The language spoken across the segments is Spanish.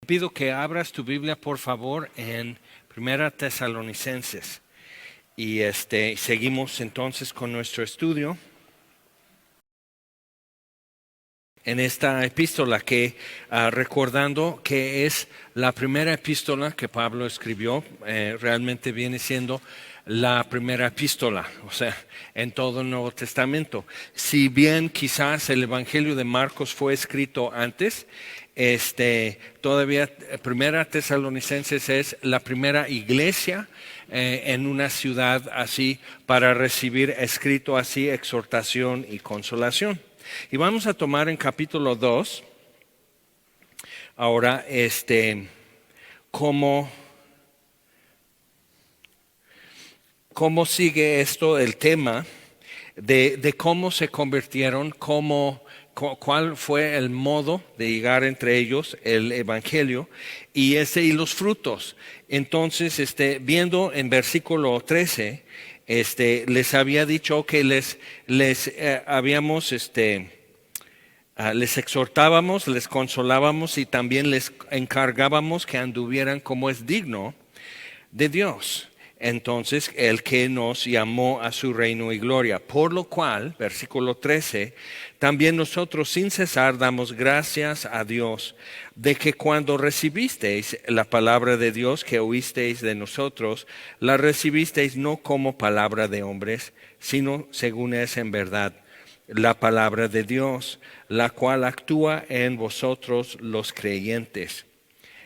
Pido que abras tu Biblia, por favor, en Primera Tesalonicenses. Y seguimos entonces con nuestro estudio en esta epístola que, recordando que es la primera epístola que Pablo escribió, realmente viene siendo la primera epístola, o sea, en todo el Nuevo Testamento. Si bien quizás el Evangelio de Marcos fue escrito antes, todavía Primera Tesalonicenses es la primera iglesia en una ciudad así para recibir escrito así exhortación y consolación. Y vamos a tomar en capítulo 2 ahora cómo sigue esto el tema de cómo se convirtieron, cuál fue el modo de llegar entre ellos el evangelio y los frutos. Entonces, viendo en versículo 13, les había dicho que les habíamos les exhortábamos, les consolábamos y también les encargábamos que anduvieran como es digno de Dios. Entonces, el que nos llamó a su reino y gloria, por lo cual, versículo 13, también nosotros sin cesar damos gracias a Dios de que cuando recibisteis la palabra de Dios que oísteis de nosotros, la recibisteis no como palabra de hombres, sino según es en verdad la palabra de Dios, la cual actúa en vosotros los creyentes.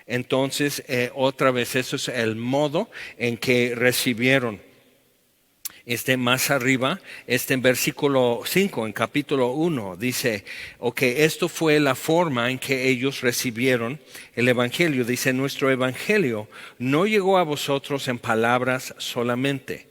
Entonces, otra vez, eso es el modo en que recibieron. Más arriba, en versículo 5, en capítulo 1, dice, esto fue la forma en que ellos recibieron el evangelio. Dice, nuestro evangelio no llegó a vosotros en palabras solamente,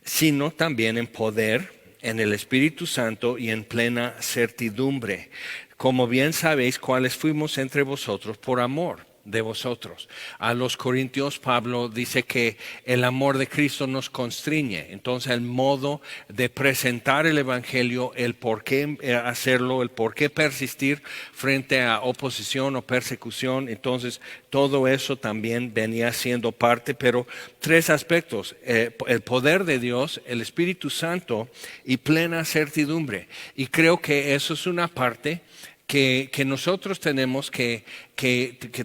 sino también en poder, en el Espíritu Santo y en plena certidumbre. Como bien sabéis, cuáles fuimos entre vosotros por amor de vosotros. A los Corintios Pablo dice que el amor de Cristo nos constriñe. Entonces el modo de presentar el evangelio, el por qué hacerlo, el por qué persistir frente a oposición o persecución, entonces todo eso también venía siendo parte, pero tres aspectos: el poder de Dios, el Espíritu Santo y plena certidumbre. Y creo que eso es una parte que nosotros tenemos que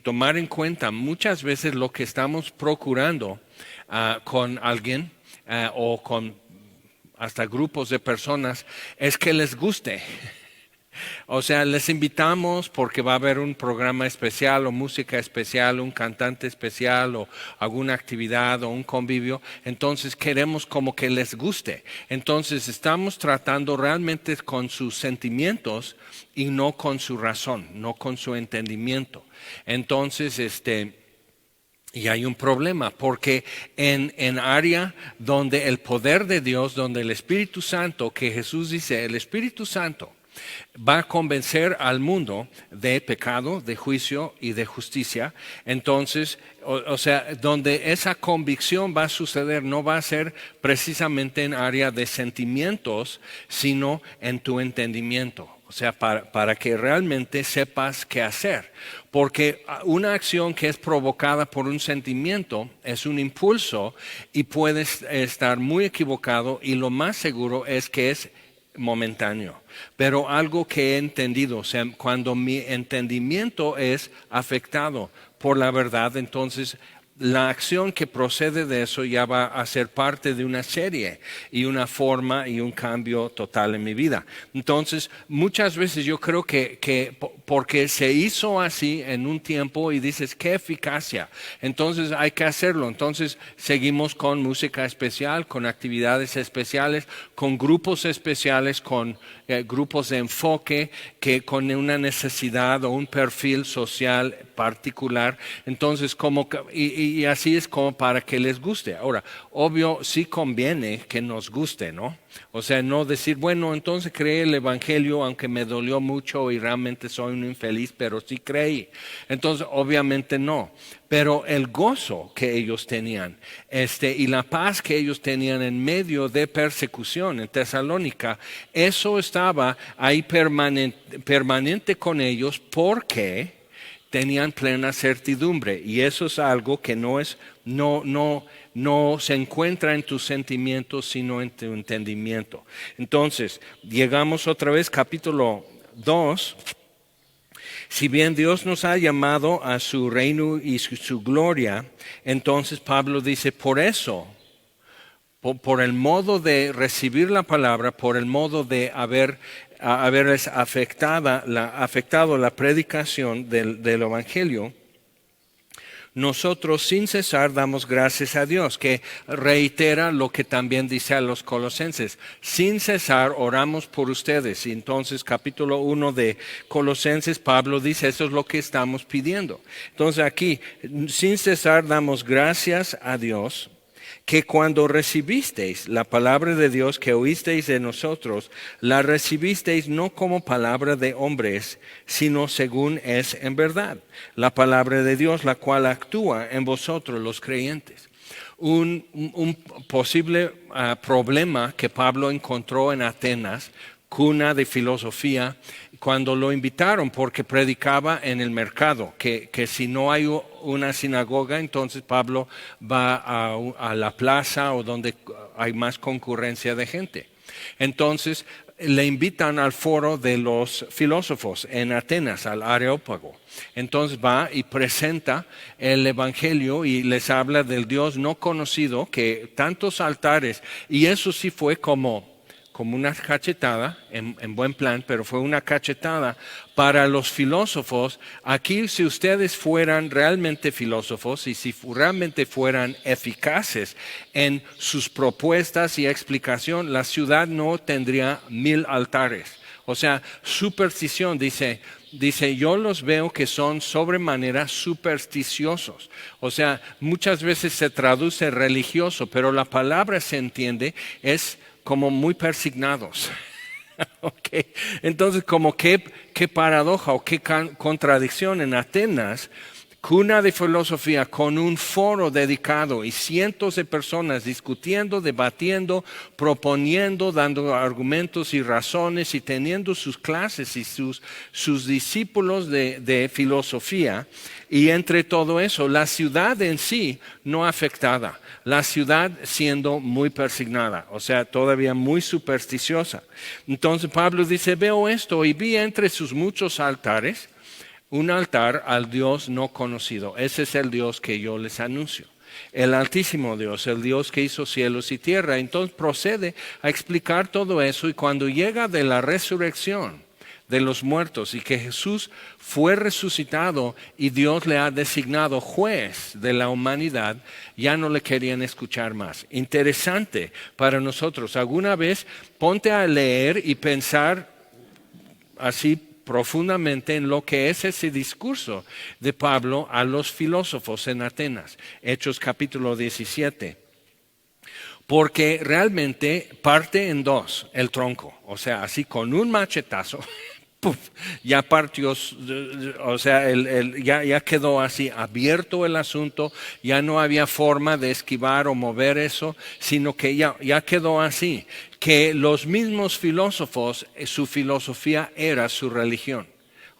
tomar en cuenta. Muchas veces lo que estamos procurando con alguien o con hasta grupos de personas es que les guste. O sea, les invitamos porque va a haber un programa especial o música especial, un cantante especial o alguna actividad o un convivio. Entonces queremos como que les guste. Entonces estamos tratando realmente con sus sentimientos y no con su razón, no con su entendimiento. Entonces, y hay un problema porque en área donde el poder de Dios, donde el Espíritu Santo, que Jesús dice, el Espíritu Santo va a convencer al mundo de pecado, de juicio y de justicia. Entonces, o sea, donde esa convicción va a suceder no va a ser precisamente en área de sentimientos, sino en tu entendimiento. O sea, para que realmente sepas qué hacer. Porque una acción que es provocada por un sentimiento es un impulso y puedes estar muy equivocado, y lo más seguro es que es momentáneo. Pero algo que he entendido, o sea, cuando mi entendimiento es afectado por la verdad, entonces la acción que procede de eso ya va a ser parte de una serie y una forma y un cambio total en mi vida. Entonces, muchas veces yo creo que porque se hizo así en un tiempo y dices, qué eficacia, entonces hay que hacerlo. Entonces, seguimos con música especial, con actividades especiales, con grupos especiales, con grupos de enfoque que con una necesidad o un perfil social particular. Entonces, y así es como para que les guste. Ahora, obvio, sí conviene que nos guste, ¿no? O sea, no decir, bueno, entonces creí el evangelio aunque me dolió mucho y realmente soy un infeliz, pero sí creí. Entonces, obviamente no. Pero el gozo que ellos tenían, y la paz que ellos tenían en medio de persecución en Tesalónica, eso estaba ahí permanente con ellos, porque tenían plena certidumbre. Y eso es algo que no se encuentra en tus sentimientos, sino en tu entendimiento. Entonces, llegamos otra vez, capítulo 2. Si bien Dios nos ha llamado a su reino y su gloria, entonces Pablo dice, por eso, por el modo de recibir la palabra, por el modo de haberles afectado la predicación del Evangelio, nosotros sin cesar damos gracias a Dios, que reitera lo que también dice a los colosenses. Sin cesar oramos por ustedes. Y entonces capítulo 1 de Colosenses, Pablo dice, eso es lo que estamos pidiendo. Entonces aquí, sin cesar damos gracias a Dios, que cuando recibisteis la palabra de Dios que oísteis de nosotros, la recibisteis no como palabra de hombres, sino según es en verdad, la palabra de Dios, la cual actúa en vosotros los creyentes. Un posible problema que Pablo encontró en Atenas, cuna de filosofía, cuando lo invitaron porque predicaba en el mercado, que si no hay una sinagoga, entonces Pablo va a la plaza o donde hay más concurrencia de gente. Entonces le invitan al foro de los filósofos en Atenas, al Areópago. Entonces va y presenta el Evangelio y les habla del Dios no conocido, que tantos altares, y eso sí fue como una cachetada, en buen plan, pero fue una cachetada para los filósofos. Aquí, si ustedes fueran realmente filósofos y si realmente fueran eficaces en sus propuestas y explicación, la ciudad no tendría 1000 altares. O sea, superstición, dice, yo los veo que son sobremanera supersticiosos. O sea, muchas veces se traduce religioso, pero la palabra se entiende es como muy persignados. Okay. Entonces, como qué paradoja o qué contradicción en Atenas, cuna de filosofía, con un foro dedicado y cientos de personas discutiendo, debatiendo, proponiendo, dando argumentos y razones y teniendo sus clases y sus discípulos de filosofía. Y entre todo eso, la ciudad en sí no afectada, la ciudad siendo muy persignada, o sea, todavía muy supersticiosa. Entonces Pablo dice, veo esto y vi entre sus muchos altares un altar al Dios no conocido. Ese es el Dios que yo les anuncio. El Altísimo Dios, el Dios que hizo cielos y tierra. Entonces procede a explicar todo eso, y cuando llega de la resurrección de los muertos y que Jesús fue resucitado y Dios le ha designado juez de la humanidad, ya no le querían escuchar más. Interesante para nosotros. Alguna vez ponte a leer y pensar así profundamente en lo que es ese discurso de Pablo a los filósofos en Atenas. Hechos capítulo 17. Porque realmente parte en dos el tronco, o sea, así con un machetazo, ¡puf!, ya partió, o sea, ya quedó así abierto el asunto, ya no había forma de esquivar o mover eso, sino que ya quedó así, que los mismos filósofos, su filosofía era su religión.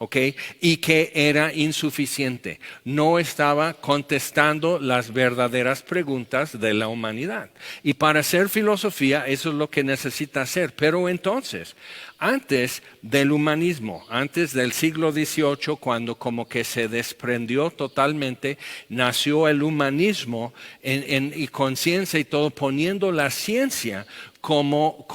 ¿Okay? Y que era insuficiente, no estaba contestando las verdaderas preguntas de la humanidad. Y para hacer filosofía eso es lo que necesita hacer. Pero entonces, antes del humanismo, antes del siglo XVIII, cuando como que se desprendió totalmente, nació el humanismo y conciencia y todo, poniendo la ciencia como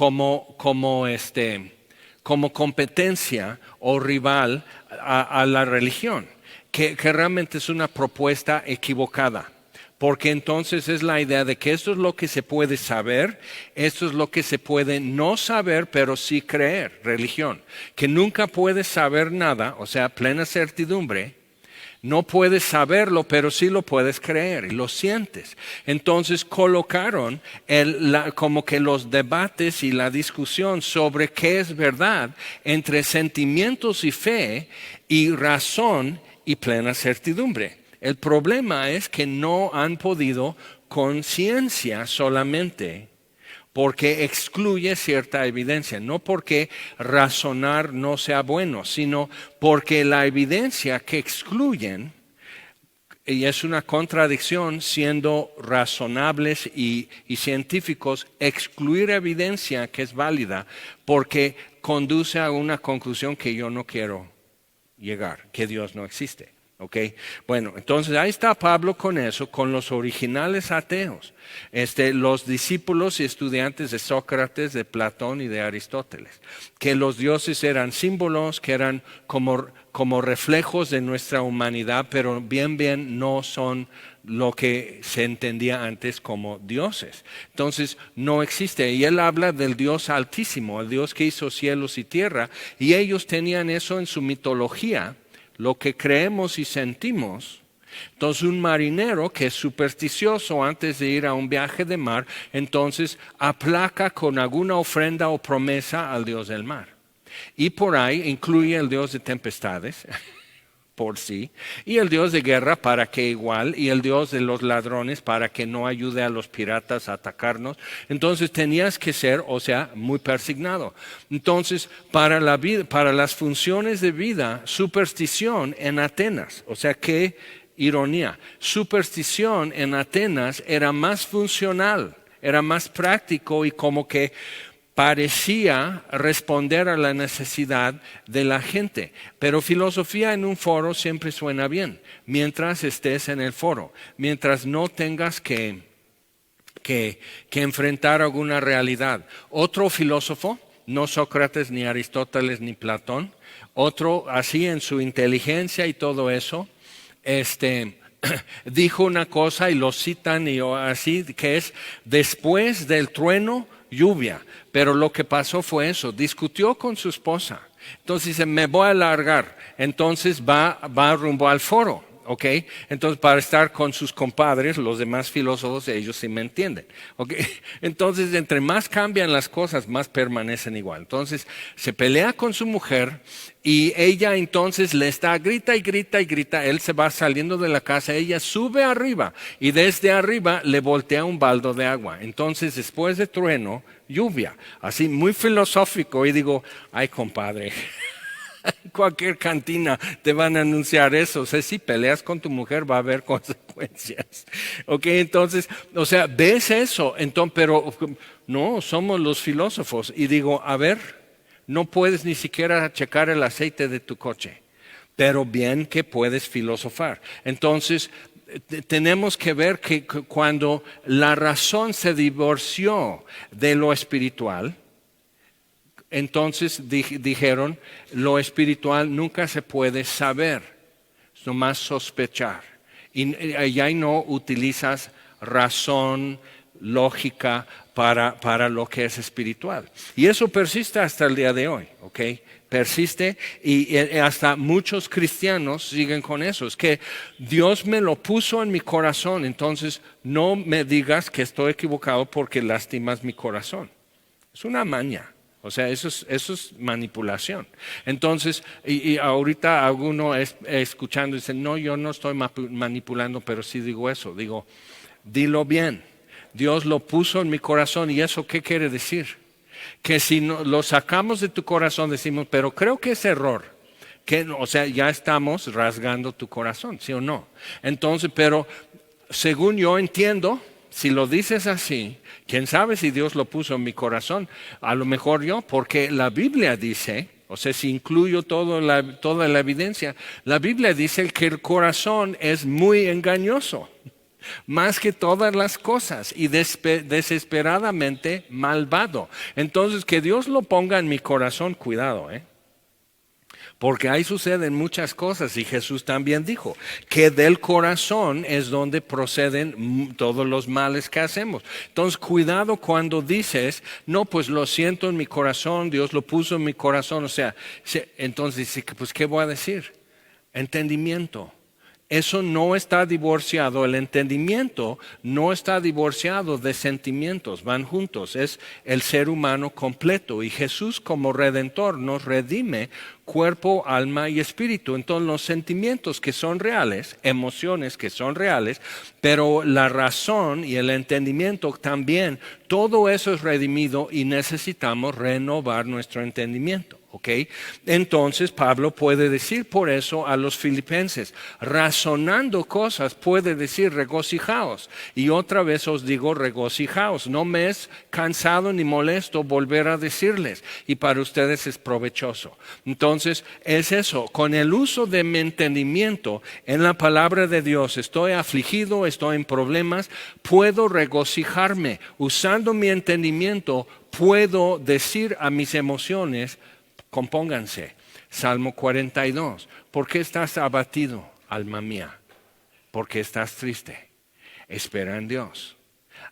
competencia o rival a la religión, que realmente es una propuesta equivocada. Porque entonces es la idea de que esto es lo que se puede saber, esto es lo que se puede no saber, pero sí creer, religión. Que nunca puedes saber nada, o sea, plena certidumbre. No puedes saberlo, pero sí lo puedes creer y lo sientes. Entonces colocaron como que los debates y la discusión sobre qué es verdad entre sentimientos y fe y razón y plena certidumbre. El problema es que no han podido con ciencia solamente porque excluye cierta evidencia, no porque razonar no sea bueno, sino porque la evidencia que excluyen, y es una contradicción siendo razonables y científicos, excluir evidencia que es válida porque conduce a una conclusión que yo no quiero llegar, que Dios no existe. ¿Ok? Bueno, entonces ahí está Pablo con eso, con los originales ateos, los discípulos y estudiantes de Sócrates, de Platón y de Aristóteles, que los dioses eran símbolos, que eran como reflejos de nuestra humanidad, pero bien no son lo que se entendía antes como dioses. Entonces no existe. Y él habla del Dios altísimo, el Dios que hizo cielos y tierra, y ellos tenían eso en su mitología, lo que creemos y sentimos. Entonces un marinero que es supersticioso antes de ir a un viaje de mar, entonces aplaca con alguna ofrenda o promesa al Dios del mar. Y por ahí incluye el Dios de tempestades, por sí, y el Dios de guerra para que igual, y el Dios de los ladrones para que no ayude a los piratas a atacarnos. Entonces tenías que ser, muy persignado. Entonces, para la vida, para las funciones de vida, superstición en Atenas, qué ironía, superstición en Atenas era más funcional, era más práctico y como que parecía responder a la necesidad de la gente. Pero filosofía en un foro siempre suena bien, mientras estés en el foro, mientras no tengas que enfrentar alguna realidad. Otro filósofo, no Sócrates, ni Aristóteles, ni Platón, otro así en su inteligencia y todo eso, dijo una cosa y lo citan y así, que es después del trueno, lluvia. Pero lo que pasó fue eso, discutió con su esposa. Entonces dice, me voy a largar. Entonces va rumbo al foro, ¿ok? Entonces para estar con sus compadres, los demás filósofos, ellos sí me entienden, ¿ok? Entonces entre más cambian las cosas, más permanecen igual. Entonces se pelea con su mujer y ella entonces le está grita y grita y grita. Él se va saliendo de la casa, ella sube arriba y desde arriba le voltea un baldo de agua. Entonces después de trueno, lluvia, así muy filosófico, y digo, ay compadre, cualquier cantina te van a anunciar eso. Si peleas con tu mujer va a haber consecuencias. Ok, entonces, ves eso, entonces, pero no, somos los filósofos. Y digo, a ver, no puedes ni siquiera checar el aceite de tu coche, pero bien que puedes filosofar. Entonces, tenemos que ver que cuando la razón se divorció de lo espiritual, entonces dijeron, lo espiritual nunca se puede saber, es nomás sospechar. Y ya no utilizas razón, lógica para lo que es espiritual. Y eso persiste hasta el día de hoy, ¿ok? Persiste y hasta muchos cristianos siguen con eso. Es que Dios me lo puso en mi corazón, entonces no me digas que estoy equivocado porque lastimas mi corazón. Es una maña. Eso es manipulación. Entonces, y ahorita alguno escuchando dice, no, yo no estoy manipulando, pero sí digo eso. Digo, dilo bien. Dios lo puso en mi corazón. ¿Y eso qué quiere decir? Que si no, lo sacamos de tu corazón, decimos, pero creo que es error. Ya estamos rasgando tu corazón, ¿sí o no? Entonces, pero según yo entiendo, si lo dices así, quién sabe si Dios lo puso en mi corazón, a lo mejor yo, porque la Biblia dice, si incluyo toda la evidencia, la Biblia dice que el corazón es muy engañoso, más que todas las cosas, y desesperadamente malvado. Entonces, que Dios lo ponga en mi corazón, cuidado, porque ahí suceden muchas cosas, y Jesús también dijo que del corazón es donde proceden todos los males que hacemos. Entonces cuidado cuando dices, no, pues lo siento en mi corazón, Dios lo puso en mi corazón. Entonces, pues ¿qué voy a decir? Entendimiento. Eso no está divorciado, el entendimiento no está divorciado de sentimientos, van juntos, es el ser humano completo y Jesús como redentor nos redime cuerpo, alma y espíritu. Entonces los sentimientos que son reales, emociones que son reales, pero la razón y el entendimiento también, todo eso es redimido y necesitamos renovar nuestro entendimiento. ¿Ok? Entonces Pablo puede decir por eso a los filipenses, razonando cosas, puede decir regocijaos. Y otra vez os digo regocijaos. No me es cansado ni molesto volver a decirles. Y para ustedes es provechoso. Entonces es eso, con el uso de mi entendimiento en la palabra de Dios, estoy afligido, estoy en problemas, puedo regocijarme. Usando mi entendimiento, puedo decir a mis emociones, compónganse. Salmo 42. ¿Por qué estás abatido, alma mía? ¿Por qué estás triste? Espera en Dios.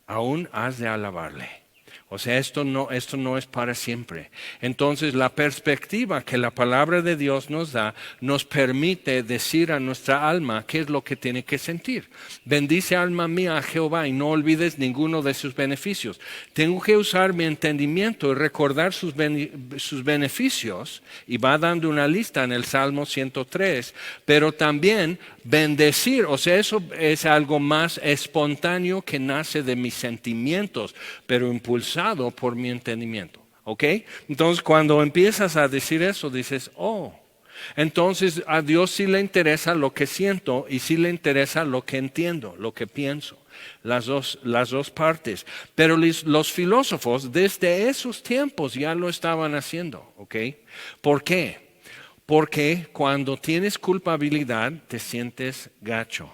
Aún has de alabarle. O sea, esto no es para siempre. Entonces, la perspectiva que la palabra de Dios nos da, nos permite decir a nuestra alma qué es lo que tiene que sentir. Bendice alma mía a Jehová y no olvides ninguno de sus beneficios. Tengo que usar mi entendimiento y recordar sus beneficios, y va dando una lista en el Salmo 103, pero también bendecir, o sea, eso es algo más espontáneo que nace de mis sentimientos, pero impulsado por mi entendimiento. ¿Ok? Entonces cuando empiezas a decir eso, dices, oh, entonces a Dios sí le interesa lo que siento y sí le interesa lo que entiendo, lo que pienso. Las dos partes. Pero los filósofos desde esos tiempos ya lo estaban haciendo. ¿Ok? ¿Por qué? Porque cuando tienes culpabilidad te sientes gacho.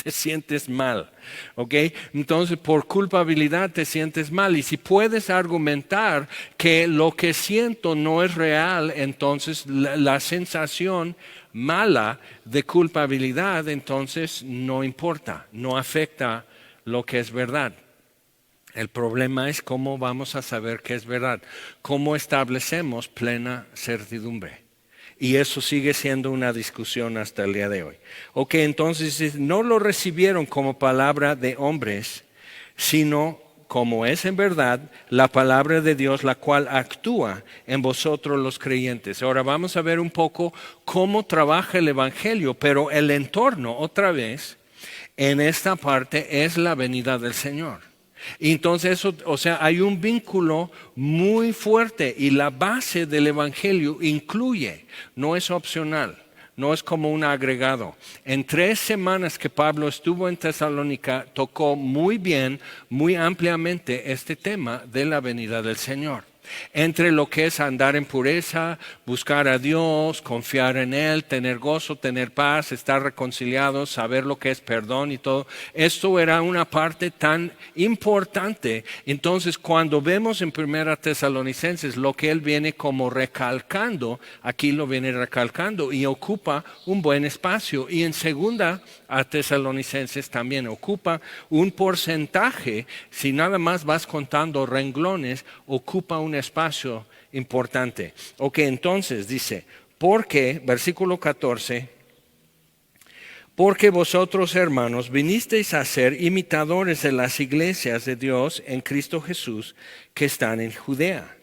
Te sientes mal, ¿ok? Entonces por culpabilidad te sientes mal y si puedes argumentar que lo que siento no es real, entonces la sensación mala de culpabilidad entonces no importa, no afecta lo que es verdad. El problema es cómo vamos a saber qué es verdad, cómo establecemos plena certidumbre. Y eso sigue siendo una discusión hasta el día de hoy. Ok, entonces no lo recibieron como palabra de hombres, sino como es en verdad la palabra de Dios, la cual actúa en vosotros los creyentes. Ahora vamos a ver un poco cómo trabaja el Evangelio, pero el entorno, otra vez, en esta parte es la venida del Señor. Y entonces eso, o sea, hay un vínculo muy fuerte y la base del Evangelio incluye, no es opcional, no es como un agregado. En 3 semanas que Pablo estuvo en Tesalónica, tocó muy bien, muy ampliamente este tema de la venida del Señor. Entre lo que es andar en pureza, buscar a Dios, confiar en Él, tener gozo, tener paz, estar reconciliados, saber lo que es perdón y todo. Esto era una parte tan importante. Entonces, cuando vemos en 1 Tesalonicenses lo que Él viene como recalcando, aquí lo viene recalcando y ocupa un buen espacio. Y en 2 Tesalonicenses también ocupa un porcentaje, si nada más vas contando renglones, ocupa un espacio importante. Ok, entonces dice, porque, versículo 14, porque vosotros, hermanos, vinisteis a ser imitadores de las iglesias de Dios en Cristo Jesús que están en Judea.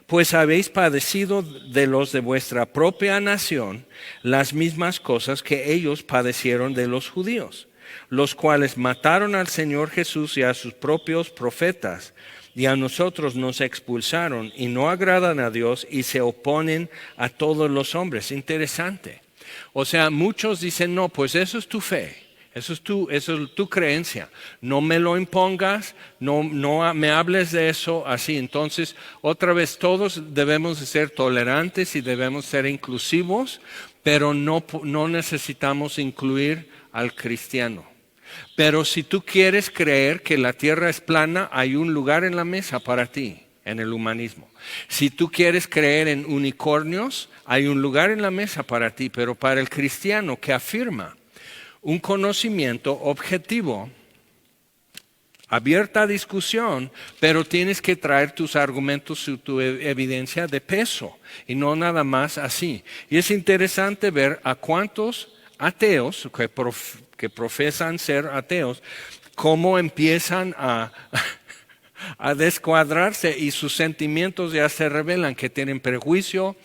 Pues habéis padecido de los de vuestra propia nación las mismas cosas que ellos padecieron de los judíos, los cuales mataron al Señor Jesús y a sus propios profetas, y a nosotros nos expulsaron y no agradan a Dios y se oponen a todos los hombres. Interesante. O sea, muchos dicen, no, pues eso es tu fe, eso es tu creencia. No me lo impongas, no me hables de eso así. Entonces, otra vez, todos debemos de ser tolerantes y debemos ser inclusivos, pero no necesitamos incluir al cristiano. Pero si tú quieres creer que la tierra es plana, hay un lugar en la mesa para ti, en el humanismo. Si tú quieres creer en unicornios, hay un lugar en la mesa para ti, pero para el cristiano que afirma un conocimiento objetivo, abierta a discusión, pero tienes que traer tus argumentos y tu evidencia de peso y no nada más así. Y es interesante ver a cuántos ateos, que profesan ser ateos, cómo empiezan a descuadrarse y sus sentimientos ya se revelan, que tienen prejuicio,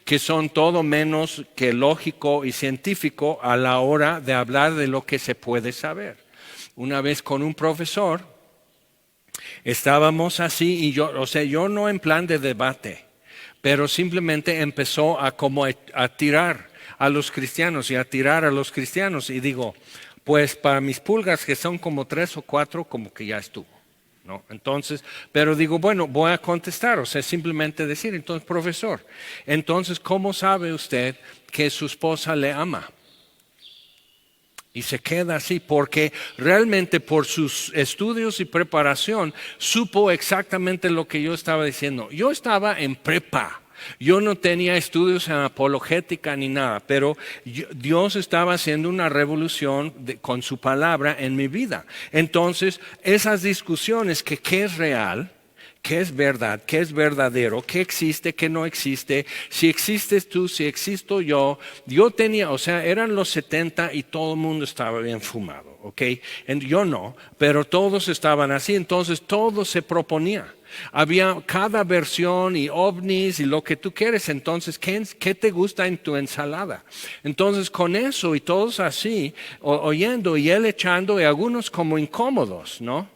que son todo menos que lógico y científico a la hora de hablar de lo que se puede saber. Una vez con un profesor, estábamos así y yo no en plan de debate, pero simplemente empezó a tirar a los cristianos y a tirar a los cristianos y digo, pues para mis pulgas que son como 3 o 4, como que ya estuvo, ¿no? Entonces, pero digo, bueno, voy a contestar, o sea, simplemente decir, entonces, profesor, entonces, ¿cómo sabe usted que su esposa le ama? Y se queda así, porque realmente por sus estudios y preparación supo exactamente lo que yo estaba diciendo. Yo estaba en prepa. Yo no tenía estudios en apologética ni nada, pero Dios estaba haciendo una revolución con su palabra en mi vida. Entonces, esas discusiones que qué es real, qué es verdad, qué es verdadero, qué existe, qué no existe, si existes tú, si existo yo tenía, o sea, eran los 70 y todo el mundo estaba bien fumado, ¿ok? Yo no, pero todos estaban así, entonces todo se proponía. Había cada versión y ovnis y lo que tú quieres. Entonces, ¿qué te gusta en tu ensalada? Entonces, con eso y todos así, oyendo y él echando y algunos como incómodos, ¿no?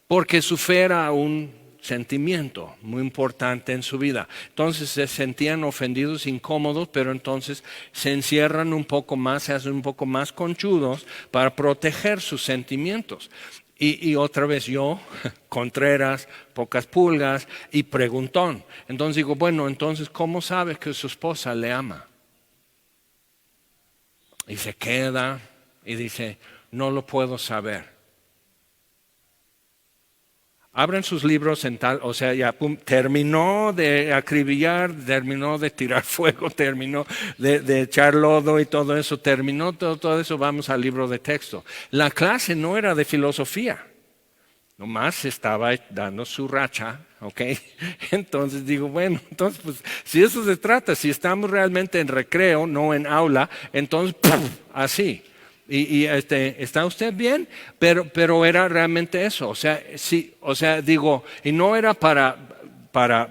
Porque su fe era un sentimiento muy importante en su vida. Entonces se sentían ofendidos, incómodos, pero entonces se encierran un poco más, se hacen un poco más conchudos para proteger sus sentimientos. Y otra vez yo, Contreras, pocas pulgas y preguntón. Entonces digo, bueno, entonces, ¿cómo sabe que su esposa le ama? Y se queda y dice, no lo puedo saber. Abren sus libros en tal, o sea, ya terminó de acribillar, terminó de tirar fuego, terminó de echar lodo y todo eso, terminó todo eso, vamos al libro de texto. La clase no era de filosofía, nomás estaba dando su racha, ¿ok? Entonces digo, bueno, entonces pues si eso se trata, si estamos realmente en recreo, no en aula, entonces ¡pum! Así. ¿Está usted bien? Pero era realmente eso, o sea, sí, o sea, digo, y no era para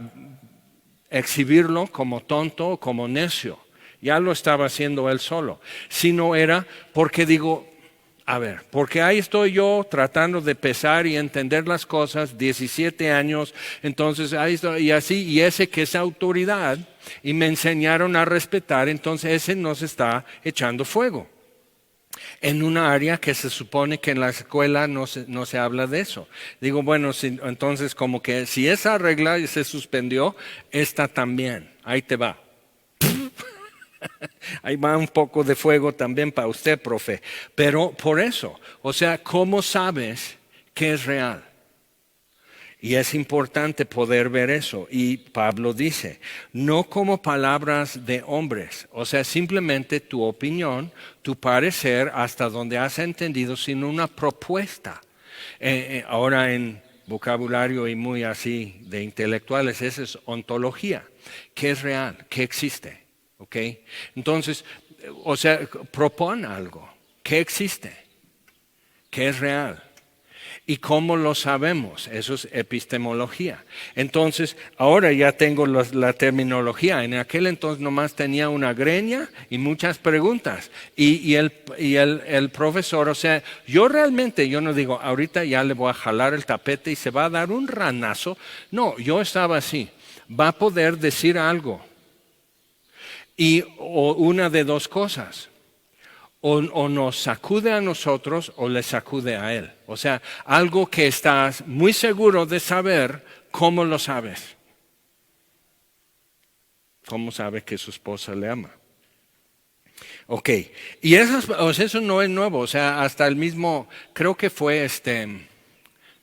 exhibirlo como tonto, como necio, ya lo estaba haciendo él solo, sino era porque digo, a ver, porque ahí estoy yo tratando de pesar y entender las cosas, 17 años, entonces ahí estoy, y así, y ese que es autoridad, y me enseñaron a respetar, entonces ese nos está echando fuego. En una área que se supone que en la escuela no se habla de eso. Digo, bueno, entonces como que si esa regla se suspendió, esta también, ahí te va. Ahí va un poco de fuego también para usted, profe. Pero por eso, o sea, ¿cómo sabes que es real? Y es importante poder ver eso. Y Pablo dice, no como palabras de hombres, o sea, simplemente tu opinión, tu parecer, hasta donde has entendido, sino una propuesta. Ahora en vocabulario y muy así de intelectuales, esa es ontología. ¿Qué es real? ¿Qué existe? ¿Ok? Entonces, o sea, propone algo. ¿Qué existe? ¿Qué es real? ¿Y cómo lo sabemos? Eso es epistemología. Entonces, ahora ya tengo la terminología. En aquel entonces nomás tenía una greña y muchas preguntas. Y el profesor, o sea, yo no digo, ahorita ya le voy a jalar el tapete y se va a dar un ranazo. No, yo estaba así. Va a poder decir algo. O una de dos cosas. O nos sacude a nosotros o le sacude a él. O sea, algo que estás muy seguro de saber, ¿cómo lo sabes? ¿Cómo sabe que su esposa le ama? Ok, y eso no es nuevo, o sea, hasta el mismo, creo que fue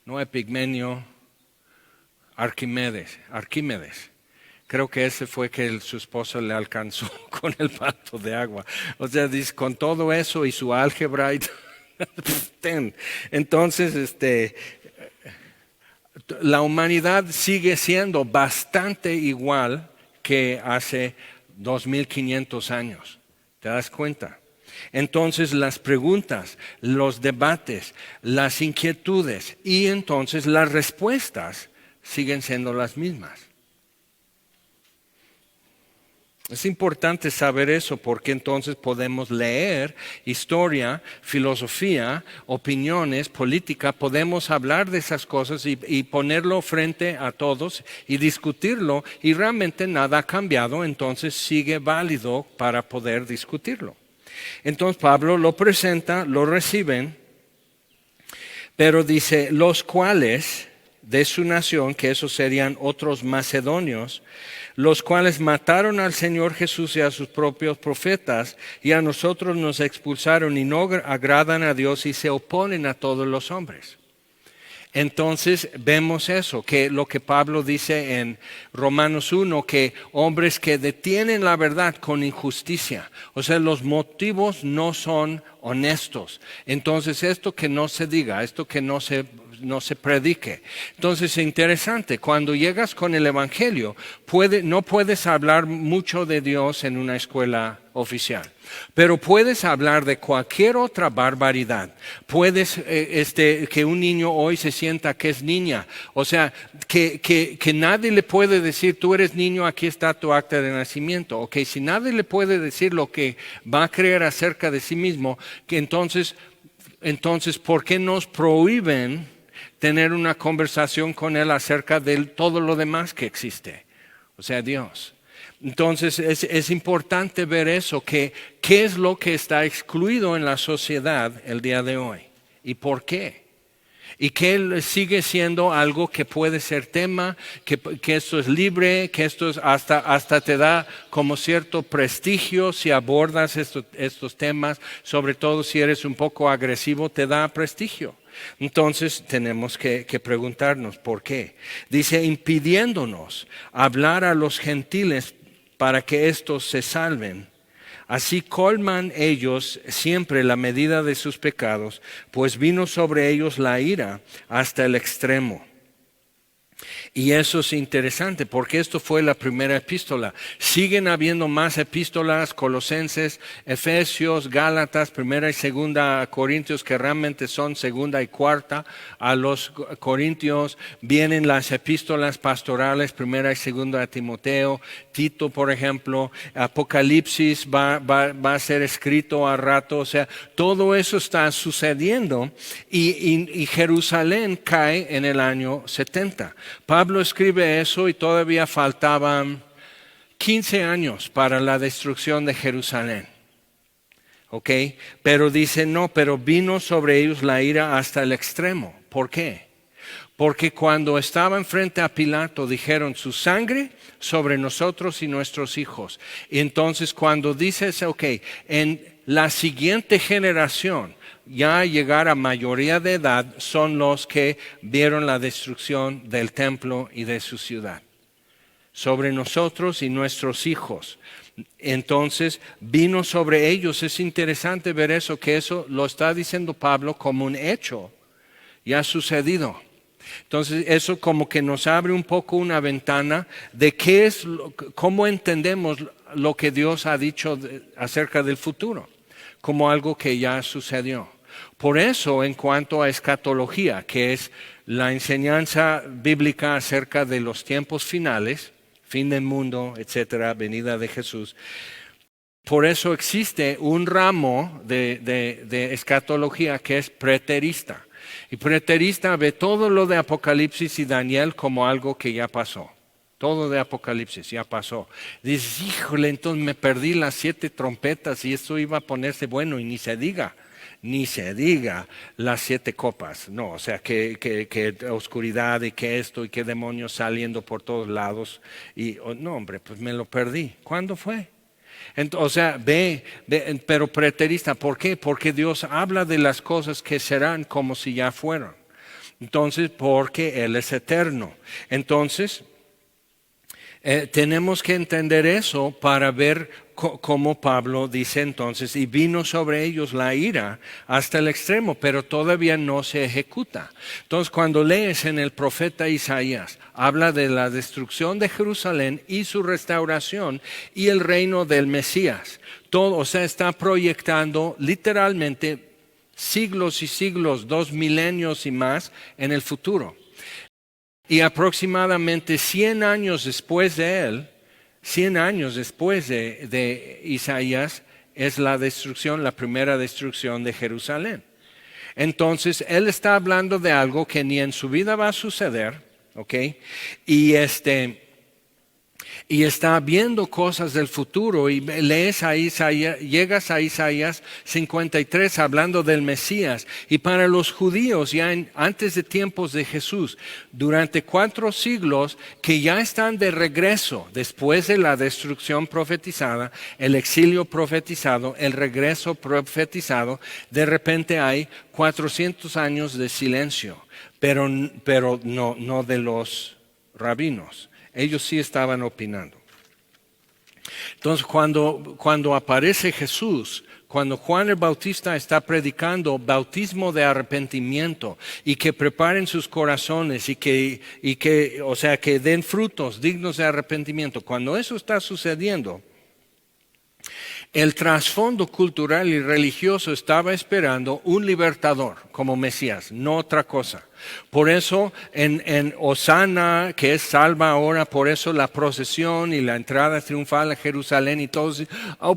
no Epigmenio, Arquímedes. Creo que ese fue que su esposa le alcanzó con el vaso de agua. O sea, dice, con todo eso y su álgebra. Entonces, la humanidad sigue siendo bastante igual que hace 2500 años. ¿Te das cuenta? Entonces las preguntas, los debates, las inquietudes y entonces las respuestas siguen siendo las mismas. Es importante saber eso porque entonces podemos leer historia, filosofía, opiniones, política, podemos hablar de esas cosas y ponerlo frente a todos y discutirlo y realmente nada ha cambiado, entonces sigue válido para poder discutirlo. Entonces Pablo lo presenta, lo reciben, pero dice, los cuales de su nación, que esos serían otros macedonios, los cuales mataron al Señor Jesús y a sus propios profetas, y a nosotros nos expulsaron y no agradan a Dios y se oponen a todos los hombres. Entonces vemos eso, que lo que Pablo dice en Romanos 1, que hombres que detienen la verdad con injusticia, o sea, los motivos no son honestos. Entonces esto que no se diga, esto que no se predique. Entonces es interesante, cuando llegas con el Evangelio, no puedes hablar mucho de Dios en una escuela oficial, pero puedes hablar de cualquier otra barbaridad. Puedes que un niño hoy se sienta que es niña, o sea, que nadie le puede decir tú eres niño, aquí está tu acta de nacimiento. Ok, si nadie le puede decir lo que va a creer acerca de sí mismo, que entonces ¿por qué nos prohíben tener una conversación con él acerca de todo lo demás que existe? O sea, Dios. Entonces es importante ver eso, qué es lo que está excluido en la sociedad el día de hoy y por qué. Y que sigue siendo algo que puede ser tema, que esto es libre, que esto es hasta te da como cierto prestigio si abordas estos temas, sobre todo si eres un poco agresivo, te da prestigio. Entonces tenemos que preguntarnos por qué. Dice, impidiéndonos hablar a los gentiles para que éstos se salven. Así colman ellos siempre la medida de sus pecados, pues vino sobre ellos la ira hasta el extremo. Y eso es interesante porque esto fue la primera epístola. Siguen habiendo más epístolas, Colosenses, Efesios, Gálatas, primera y segunda Corintios, que realmente son segunda y cuarta a los Corintios. Vienen las epístolas pastorales, primera y segunda a Timoteo, Tito, por ejemplo. Apocalipsis va a ser escrito a rato. O sea, todo eso está sucediendo y Jerusalén cae en el año 70. Pablo escribe eso y todavía faltaban 15 años para la destrucción de Jerusalén. ¿Ok? Pero dice, no, pero vino sobre ellos la ira hasta el extremo. ¿Por qué? Porque cuando estaban frente a Pilato dijeron, su sangre sobre nosotros y nuestros hijos. Y entonces cuando dices, ok, en la siguiente generación, ya llegar a mayoría de edad, son los que vieron la destrucción del templo y de su ciudad. Sobre nosotros y nuestros hijos. Entonces vino sobre ellos. Es interesante ver eso, que eso lo está diciendo Pablo como un hecho. Ya ha sucedido. Entonces eso como que nos abre un poco una ventana de cómo entendemos lo que Dios ha dicho acerca del futuro, como algo que ya sucedió. Por eso, en cuanto a escatología, que es la enseñanza bíblica acerca de los tiempos finales, fin del mundo, etcétera, venida de Jesús, por eso existe un ramo de escatología que es preterista. Y preterista ve todo lo de Apocalipsis y Daniel como algo que ya pasó. Todo de Apocalipsis ya pasó. Dices, híjole, entonces me perdí las 7 trompetas y esto iba a ponerse bueno y ni se diga las 7 copas. No, o sea, que oscuridad y que esto y que demonios saliendo por todos lados. No, hombre, pues me lo perdí. ¿Cuándo fue? O sea, pero preterista. ¿Por qué? Porque Dios habla de las cosas que serán como si ya fueron. Entonces, porque Él es eterno. Entonces, tenemos que entender eso para ver como Pablo dice entonces, y vino sobre ellos la ira hasta el extremo, pero todavía no se ejecuta. Entonces, cuando lees en el profeta Isaías, habla de la destrucción de Jerusalén y su restauración y el reino del Mesías. Todo, o sea, está proyectando literalmente siglos y siglos, 2 milenios y más en el futuro. Y aproximadamente 100 años después de él, 100 años después de Isaías, es la destrucción, la primera destrucción de Jerusalén. Entonces, él está hablando de algo que ni en su vida va a suceder, ¿ok? Y está viendo cosas del futuro y lees a Isaías, llegas a Isaías 53 hablando del Mesías. Y para los judíos ya antes de tiempos de Jesús, durante 4 siglos que ya están de regreso después de la destrucción profetizada, el exilio profetizado, el regreso profetizado, de repente hay 400 años de silencio, pero no de los rabinos. Ellos sí estaban opinando. Entonces, cuando aparece Jesús, cuando Juan el Bautista está predicando bautismo de arrepentimiento y que preparen sus corazones y que, o sea, que den frutos dignos de arrepentimiento, cuando eso está sucediendo, el trasfondo cultural y religioso estaba esperando un libertador como Mesías, no otra cosa. Por eso en Hosana, que es salva ahora, por eso la procesión y la entrada triunfal a Jerusalén y todos,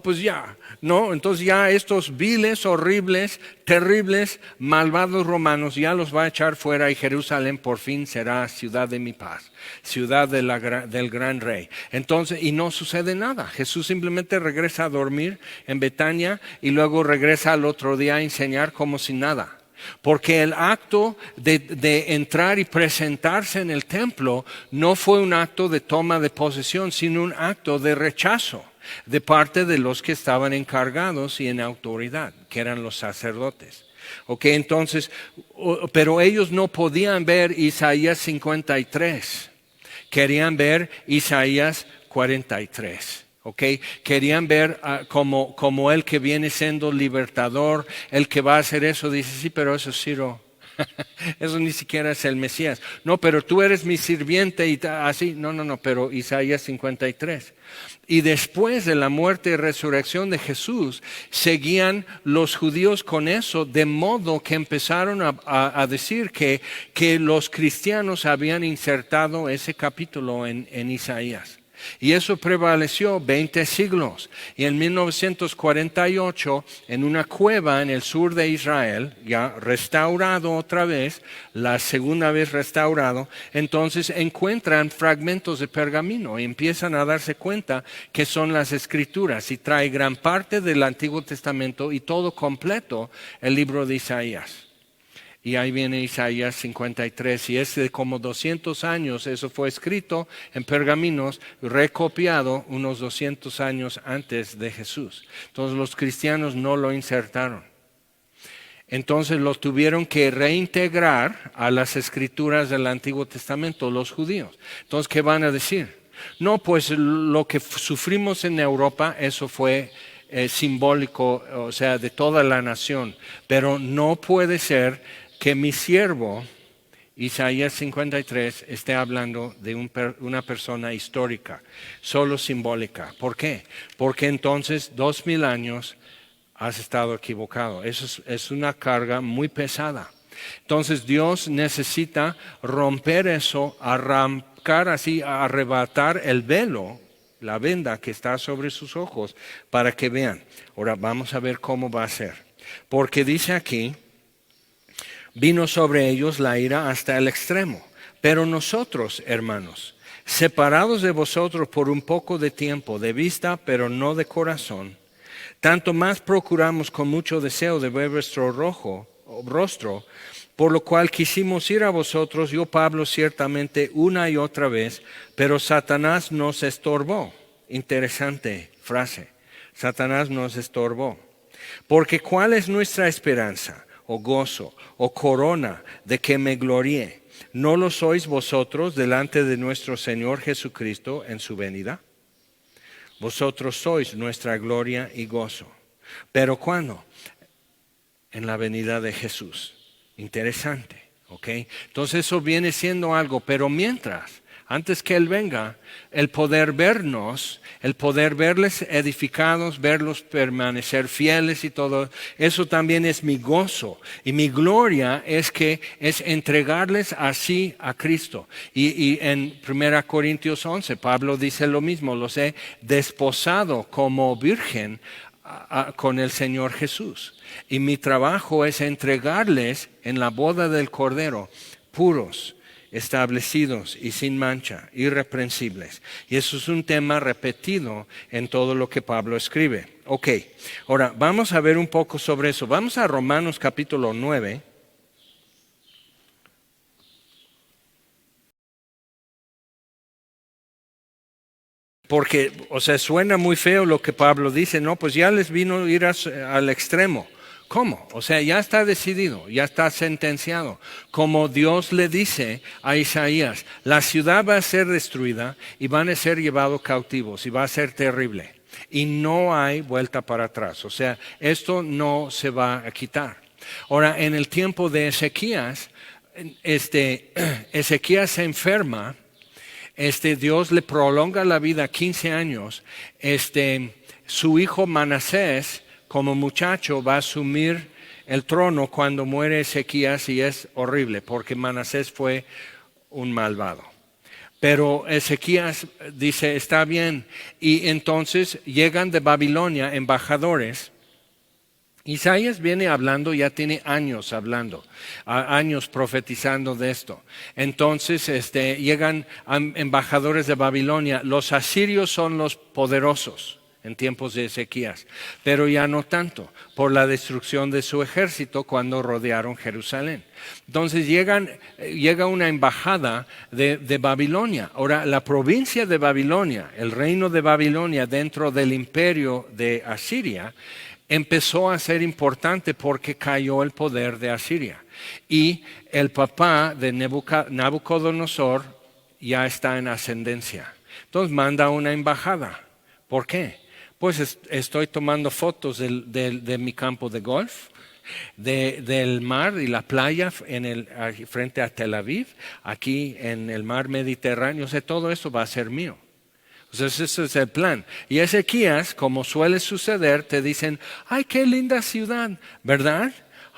pues ya, ¿no? Entonces ya estos viles, horribles, terribles, malvados romanos ya los va a echar fuera y Jerusalén por fin será ciudad de mi paz, ciudad del gran rey. Entonces, y no sucede nada. Jesús simplemente regresa a dormir en Betania y luego regresa al otro día a enseñar como si nada. Porque el acto de entrar y presentarse en el templo no fue un acto de toma de posesión, sino un acto de rechazo de parte de los que estaban encargados y en autoridad, que eran los sacerdotes. Okay, entonces, pero ellos no podían ver Isaías 53, querían ver Isaías 43. Okay. Querían ver como el que viene siendo libertador, el que va a hacer eso. Dice, sí, pero eso es Ciro. Eso ni siquiera es el Mesías. No, pero tú eres mi sirviente y así. No, pero Isaías 53. Y después de la muerte y resurrección de Jesús, seguían los judíos con eso, de modo que empezaron a decir que los cristianos habían insertado ese capítulo en Isaías. Y eso prevaleció 20 siglos. Y en 1948, en una cueva en el sur de Israel, ya restaurado otra vez, la segunda vez restaurado, entonces encuentran fragmentos de pergamino y empiezan a darse cuenta que son las Escrituras. Y trae gran parte del Antiguo Testamento y todo completo el libro de Isaías. Y ahí viene Isaías 53, y es de como 200 años, eso fue escrito en pergaminos, recopiado unos 200 años antes de Jesús. Entonces los cristianos no lo insertaron. Entonces lo tuvieron que reintegrar a las escrituras del Antiguo Testamento, los judíos. Entonces, ¿qué van a decir? No, pues lo que sufrimos en Europa, eso fue simbólico, o sea, de toda la nación, pero no puede ser que mi siervo, Isaías 53, esté hablando de una persona histórica, solo simbólica. ¿Por qué? Porque entonces 2000 años has estado equivocado. Eso es una carga muy pesada. Entonces Dios necesita romper eso, arrancar así, arrebatar el velo, la venda que está sobre sus ojos, para que vean. Ahora vamos a ver cómo va a ser. Porque dice aquí, vino sobre ellos la ira hasta el extremo. Pero nosotros, hermanos, separados de vosotros por un poco de tiempo, de vista, pero no de corazón, tanto más procuramos con mucho deseo de ver vuestro rostro, por lo cual quisimos ir a vosotros, yo Pablo ciertamente una y otra vez, pero Satanás nos estorbó. Interesante frase. Satanás nos estorbó. Porque ¿cuál es nuestra esperanza, o gozo, o corona de que me gloríe? ¿No lo sois vosotros delante de nuestro Señor Jesucristo en su venida? Vosotros sois nuestra gloria y gozo. ¿Pero cuándo? En la venida de Jesús. Interesante, ¿ok? Entonces eso viene siendo algo, pero mientras, antes que Él venga, el poder vernos, el poder verles edificados, verlos permanecer fieles y todo, eso también es mi gozo. Y mi gloria es entregarles así a Cristo. Y en 1 Corintios 11, Pablo dice lo mismo, los he desposado como virgen con el Señor Jesús. Y mi trabajo es entregarles en la boda del Cordero, puros, establecidos y sin mancha, irreprensibles. Y eso es un tema repetido en todo lo que Pablo escribe. Ok, ahora vamos a ver un poco sobre eso. Vamos a Romanos capítulo 9. Porque, o sea, suena muy feo lo que Pablo dice, no, pues ya les vino ir al extremo. ¿Cómo? O sea, ya está decidido, ya está sentenciado. Como Dios le dice a Isaías, la ciudad va a ser destruida y van a ser llevados cautivos y va a ser terrible. Y no hay vuelta para atrás. O sea, esto no se va a quitar. Ahora, en el tiempo de Ezequías, Ezequías se enferma. Dios le prolonga la vida 15 años. Su hijo Manasés, como muchacho, va a asumir el trono cuando muere Ezequías y es horrible porque Manasés fue un malvado. Pero Ezequías dice, está bien. Y entonces llegan de Babilonia embajadores. Isaías viene hablando, ya tiene años hablando, años profetizando de esto. Entonces llegan embajadores de Babilonia. Los asirios son los poderosos en tiempos de Ezequías, pero ya no tanto, por la destrucción de su ejército cuando rodearon Jerusalén. Entonces llega una embajada de Babilonia. Ahora, la provincia de Babilonia, el reino de Babilonia dentro del imperio de Asiria, empezó a ser importante porque cayó el poder de Asiria. Y el papá de Nabucodonosor ya está en ascendencia. Entonces manda una embajada. ¿Por qué? Pues estoy tomando fotos de mi campo de golf, del mar y la playa frente a Tel Aviv, aquí en el mar Mediterráneo. O sea, todo eso va a ser mío. Entonces ese es el plan. Y Ezequías, como suele suceder, te dicen, ay, qué linda ciudad, ¿verdad?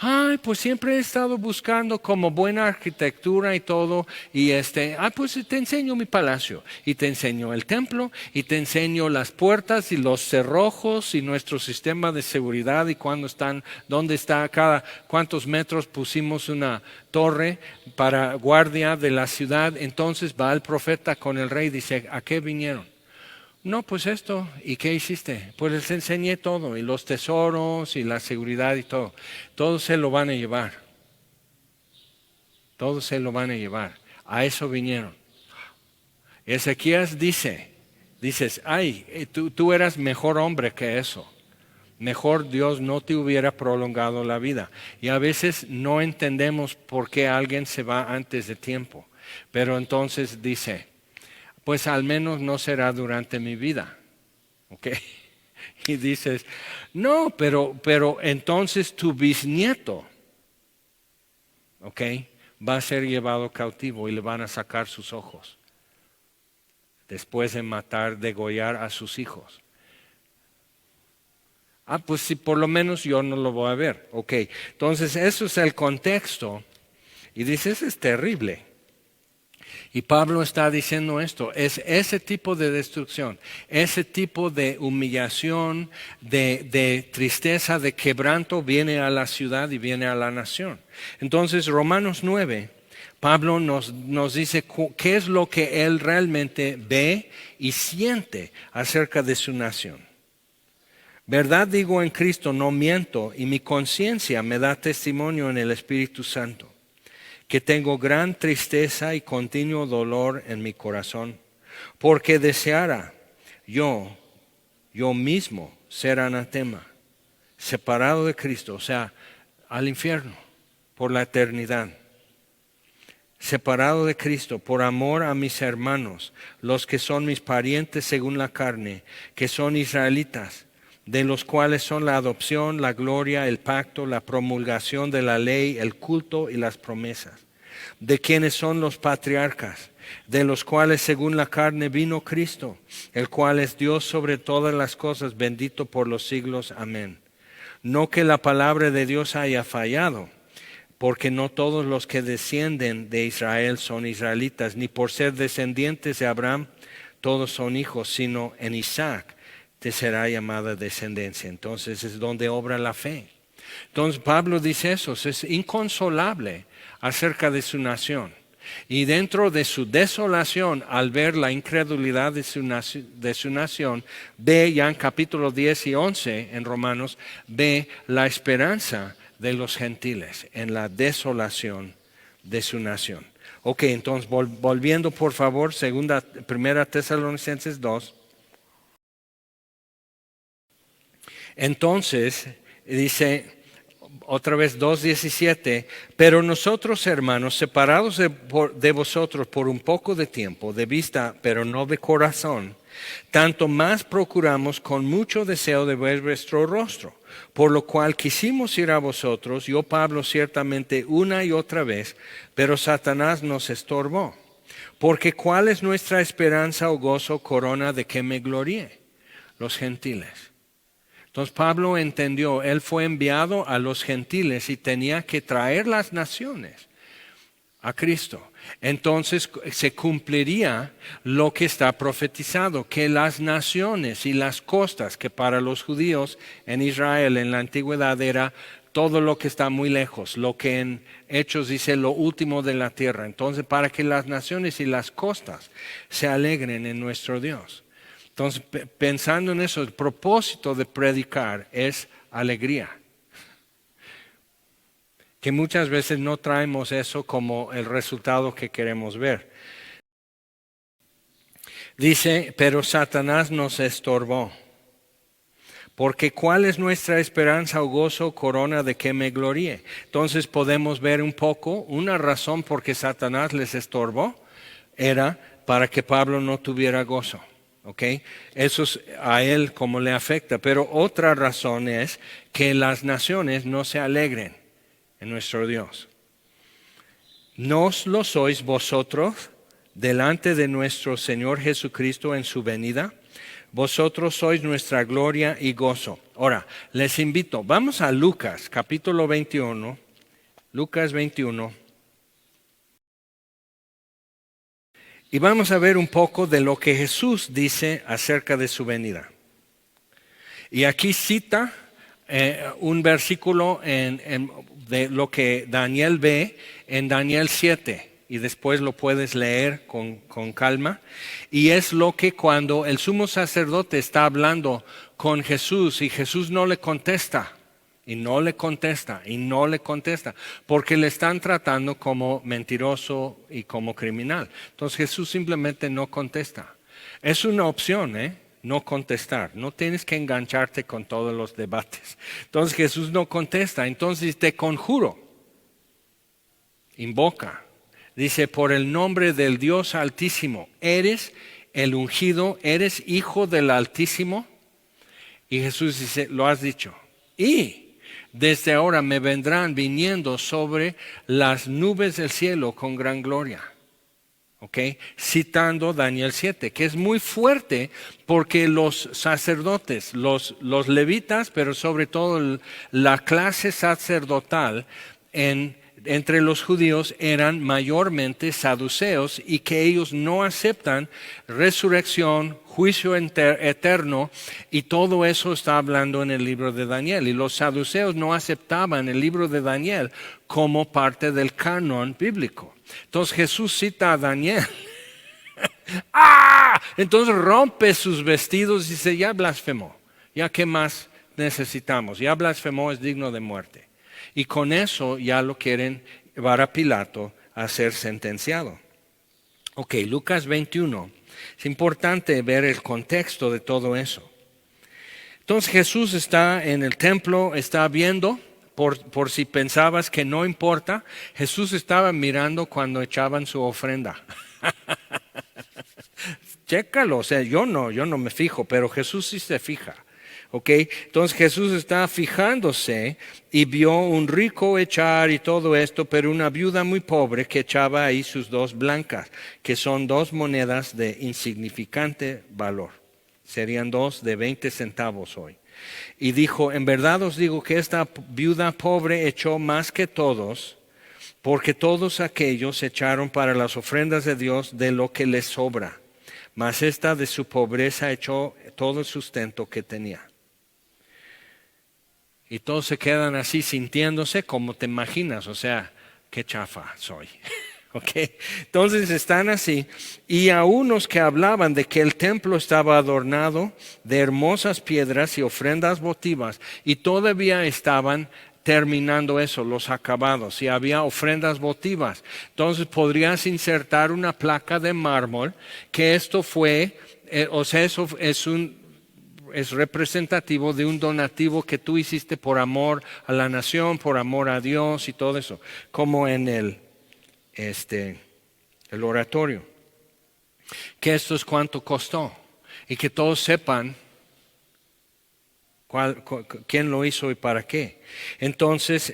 Ay, pues siempre he estado buscando como buena arquitectura y todo. Y pues te enseño mi palacio. Y te enseño el templo. Y te enseño las puertas y los cerrojos y nuestro sistema de seguridad. Y dónde está cuántos metros pusimos una torre para guardia de la ciudad. Entonces va el profeta con el rey y dice, ¿a qué vinieron? No, pues esto. ¿Y qué hiciste? Pues les enseñé todo, y los tesoros, y la seguridad y todo. Todos se lo van a llevar. Todos se lo van a llevar. A eso vinieron. Ezequías dices, ay, tú eras mejor hombre que eso. Mejor Dios no te hubiera prolongado la vida. Y a veces no entendemos por qué alguien se va antes de tiempo. Pero entonces dice, pues al menos no será durante mi vida. ¿Ok? Y dices, no, pero entonces tu bisnieto, ¿ok? Va a ser llevado cautivo y le van a sacar sus ojos. Después de degollar a sus hijos. Pues si por lo menos yo no lo voy a ver. Ok, entonces eso es el contexto. Y dices, es terrible. Y Pablo está diciendo esto, es ese tipo de destrucción, ese tipo de humillación, de tristeza, de quebranto viene a la ciudad y viene a la nación. Entonces, Romanos 9, Pablo nos dice qué es lo que él realmente ve y siente acerca de su nación. Verdad digo en Cristo, no miento, y mi conciencia me da testimonio en el Espíritu Santo, que tengo gran tristeza y continuo dolor en mi corazón, porque deseara yo mismo ser anatema, separado de Cristo, o sea, al infierno por la eternidad. separado de Cristo, por amor a mis hermanos, los que son mis parientes según la carne, que son israelitas, de los cuales son la adopción, la gloria, el pacto, la promulgación de la ley, el culto y las promesas, de quienes son los patriarcas, de los cuales según la carne vino Cristo, el cual es Dios sobre todas las cosas, bendito por los siglos. Amén. No que la palabra de Dios haya fallado, porque no todos los que descienden de Israel son israelitas, ni por ser descendientes de Abraham todos son hijos, sino en Isaac te será llamada descendencia. Entonces es donde obra la fe. Entonces Pablo dice eso, es inconsolable acerca de su nación. Y dentro de su desolación, al ver la incredulidad de su nación, ve ya en capítulo 10 y 11 en Romanos, ve la esperanza de los gentiles en la desolación de su nación. Ok, entonces volviendo por favor, primera Tesalonicenses 2. Entonces, dice otra vez 2:17, pero nosotros hermanos, separados de vosotros por un poco de tiempo, de vista, pero no de corazón, tanto más procuramos con mucho deseo de ver vuestro rostro, por lo cual quisimos ir a vosotros, yo Pablo ciertamente una y otra vez, pero Satanás nos estorbó. Porque ¿cuál es nuestra esperanza o gozo, corona de que me gloríe? Los gentiles. Entonces Pablo entendió, él fue enviado a los gentiles y tenía que traer las naciones a Cristo. Entonces se cumpliría lo que está profetizado, que las naciones y las costas, que para los judíos en Israel en la antigüedad era todo lo que está muy lejos, lo que en Hechos dice lo último de la tierra. Entonces para que las naciones y las costas se alegren en nuestro Dios. Entonces, pensando en eso, el propósito de predicar es alegría. Que muchas veces no traemos eso como el resultado que queremos ver. Dice, pero Satanás nos estorbó. Porque ¿cuál es nuestra esperanza o gozo, corona de que me gloríe? Entonces podemos ver un poco, una razón por que Satanás les estorbó era para que Pablo no tuviera gozo. Okay. Eso es a él como le afecta, pero otra razón es que las naciones no se alegren en nuestro Dios. ¿No lo sois vosotros delante de nuestro Señor Jesucristo en su venida? Vosotros sois nuestra gloria y gozo. Ahora, les invito, vamos a Lucas capítulo 21, Lucas 21. Y vamos a ver un poco de lo que Jesús dice acerca de su venida. Y aquí cita un versículo de lo que Daniel ve en Daniel 7. Y después lo puedes leer con calma. Y es lo que cuando el sumo sacerdote está hablando con Jesús y Jesús no le contesta. Y no le contesta, y no le contesta, porque le están tratando como mentiroso y como criminal. Entonces Jesús simplemente no contesta. Es una opción, no contestar. No tienes que engancharte con todos los debates. Entonces Jesús no contesta. Entonces te conjuro, invoca. Dice, por el nombre del Dios Altísimo, eres el ungido, eres hijo del Altísimo. Y Jesús dice, lo has dicho. Y desde ahora me vendrán viniendo sobre las nubes del cielo con gran gloria. Okay. Citando Daniel 7, que es muy fuerte porque los sacerdotes, los levitas, pero sobre todo la clase sacerdotal entre los judíos eran mayormente saduceos y que ellos no aceptan resurrección, juicio eterno, y todo eso está hablando en el libro de Daniel. Y los saduceos no aceptaban el libro de Daniel como parte del canon bíblico. Entonces Jesús cita a Daniel. ¡Ah! Entonces rompe sus vestidos y dice, ya blasfemó, ya qué más necesitamos, ya blasfemó, es digno de muerte. Y con eso ya lo quieren llevar a Pilato a ser sentenciado. Ok, Lucas 21. Es importante ver el contexto de todo eso. Entonces Jesús está en el templo, está viendo por si pensabas que no importa, Jesús estaba mirando cuando echaban su ofrenda. Chécalo, o sea, yo no me fijo, pero Jesús sí se fija. ¿Ok? Entonces Jesús está fijándose y vio un rico echar y todo esto, pero una viuda muy pobre que echaba ahí sus 2 blancas, que son 2 monedas de insignificante valor. Serían 2 de 20 centavos hoy. Y dijo, en verdad os digo que esta viuda pobre echó más que todos, porque todos aquellos echaron para las ofrendas de Dios de lo que les sobra. Mas esta de su pobreza echó todo el sustento que tenía. Y todos se quedan así sintiéndose como te imaginas, o sea, qué chafa soy. ¿Okay? Entonces están así, y a unos que hablaban de que el templo estaba adornado de hermosas piedras y ofrendas votivas, y todavía estaban terminando eso, los acabados, y había ofrendas votivas. Entonces podrías insertar una placa de mármol que esto fue, o sea, eso es representativo de un donativo que tú hiciste por amor a la nación, por amor a Dios y todo eso, como en el oratorio. Que esto es cuánto costó y que todos sepan quién lo hizo y para qué. Entonces,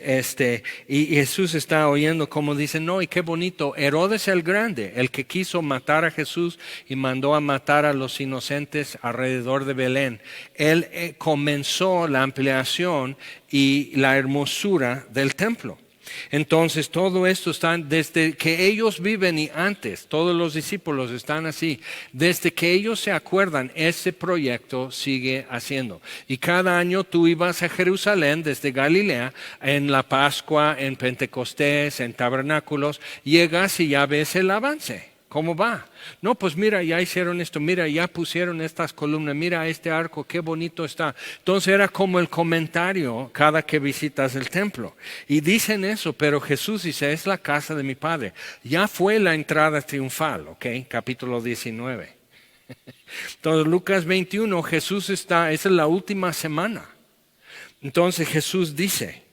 y Jesús está oyendo como dicen, no, y qué bonito, Herodes el Grande, el que quiso matar a Jesús y mandó a matar a los inocentes alrededor de Belén, él comenzó la ampliación y la hermosura del templo. Entonces todo esto está desde que ellos viven y antes, todos los discípulos están así, desde que ellos se acuerdan, ese proyecto sigue haciendo. Y cada año tú ibas a Jerusalén desde Galilea, en la Pascua, en Pentecostés, en tabernáculos, llegas y ya ves el avance. ¿Cómo va? No, pues mira, ya hicieron esto, mira, ya pusieron estas columnas, mira este arco, qué bonito está. Entonces era como el comentario cada que visitas el templo. Y dicen eso, pero Jesús dice, es la casa de mi Padre. Ya fue la entrada triunfal, ¿ok? Capítulo 19. Entonces Lucas 21, Jesús esa es la última semana. Entonces Jesús dice,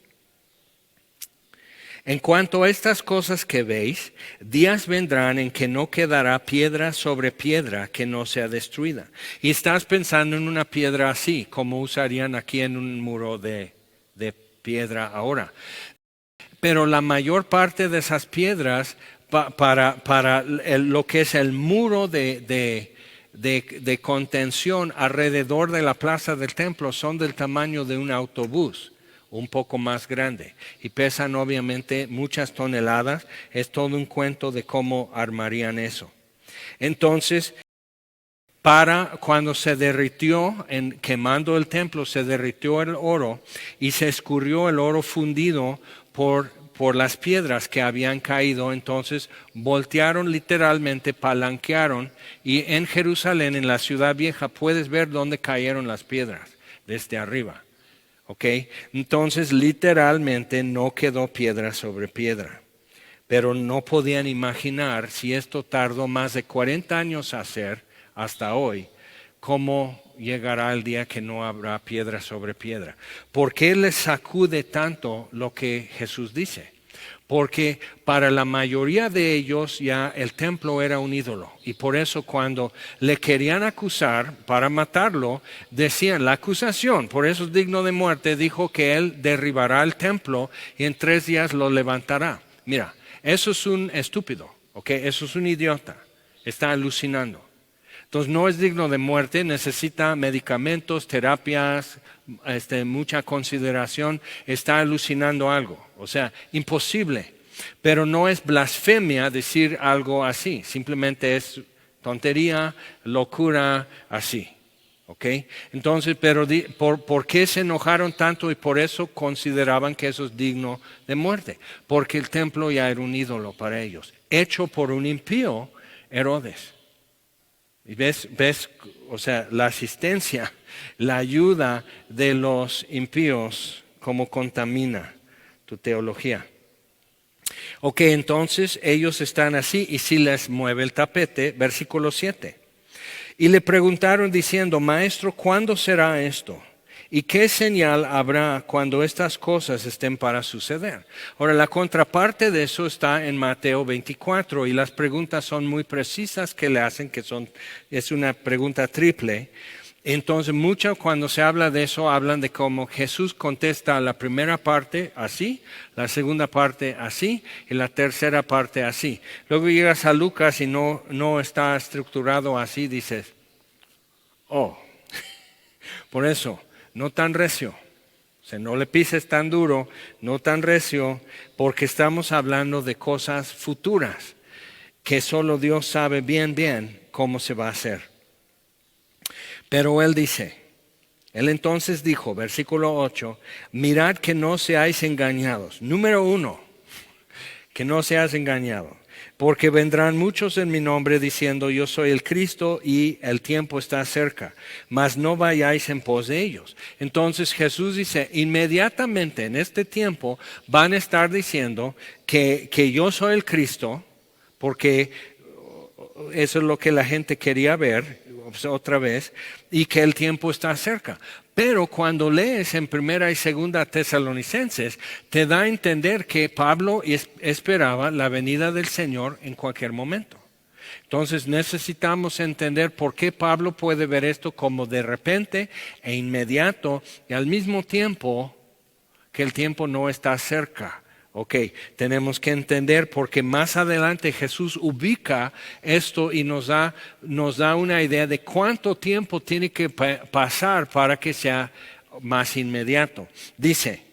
en cuanto a estas cosas que veis, días vendrán en que no quedará piedra sobre piedra que no sea destruida. Y estás pensando en una piedra así, como usarían aquí en un muro de piedra ahora. Pero la mayor parte de esas piedras para lo que es el muro de contención alrededor de la plaza del templo son del tamaño de un autobús, un poco más grande, y pesan obviamente muchas toneladas. Es todo un cuento de cómo armarían eso. Entonces, para cuando se derritió, quemando el templo, se derritió el oro y se escurrió el oro fundido por las piedras que habían caído. Entonces voltearon literalmente, palanquearon, y en Jerusalén, en la ciudad vieja, puedes ver dónde cayeron las piedras, desde arriba. ¿Okay? Entonces literalmente no quedó piedra sobre piedra, pero no podían imaginar, si esto tardó más de 40 años hacer hasta hoy, cómo llegará el día que no habrá piedra sobre piedra. ¿Por qué les sacude tanto lo que Jesús dice? Porque para la mayoría de ellos ya el templo era un ídolo, y por eso cuando le querían acusar para matarlo, decían la acusación, por eso es digno de muerte, dijo que él derribará el templo y en 3 días lo levantará. Mira, eso es un estúpido, ¿okay? Eso es un idiota, está alucinando. Entonces no es digno de muerte, necesita medicamentos, terapias, mucha consideración, está alucinando algo. O sea, imposible. Pero no es blasfemia decir algo así, simplemente es tontería, locura, así. ¿Ok? Entonces, pero ¿por qué se enojaron tanto y por eso consideraban que eso es digno de muerte? Porque el templo ya era un ídolo para ellos, hecho por un impío, Herodes. Y ves, o sea, la asistencia, la ayuda de los impíos, cómo contamina tu teología. Ok, entonces ellos están así, y si les mueve el tapete, versículo 7. Y le preguntaron diciendo, Maestro, ¿cuándo será esto? ¿Y qué señal habrá cuando estas cosas estén para suceder? Ahora, la contraparte de eso está en Mateo 24 y las preguntas son muy precisas que le hacen, es una pregunta triple. Entonces, mucho cuando se habla de eso, hablan de cómo Jesús contesta la primera parte así, la segunda parte así y la tercera parte así. Luego llegas a Lucas y no está estructurado así, dices, oh, por eso, no tan recio. O sea, no le pises tan duro, no tan recio, porque estamos hablando de cosas futuras que solo Dios sabe bien cómo se va a hacer. Pero él entonces dijo, versículo 8, mirad que no seáis engañados. Número 1, que no seas engañado. Porque vendrán muchos en mi nombre diciendo, yo soy el Cristo y el tiempo está cerca, mas no vayáis en pos de ellos. Entonces Jesús dice, inmediatamente en este tiempo van a estar diciendo que yo soy el Cristo, porque eso es lo que la gente quería ver otra vez, y que el tiempo está cerca. Pero cuando lees en Primera y Segunda Tesalonicenses, te da a entender que Pablo esperaba la venida del Señor en cualquier momento. Entonces necesitamos entender por qué Pablo puede ver esto como de repente e inmediato, y al mismo tiempo que el tiempo no está cerca. Ok, tenemos que entender porque más adelante Jesús ubica esto y nos da una idea de cuánto tiempo tiene que pasar para que sea más inmediato. Dice,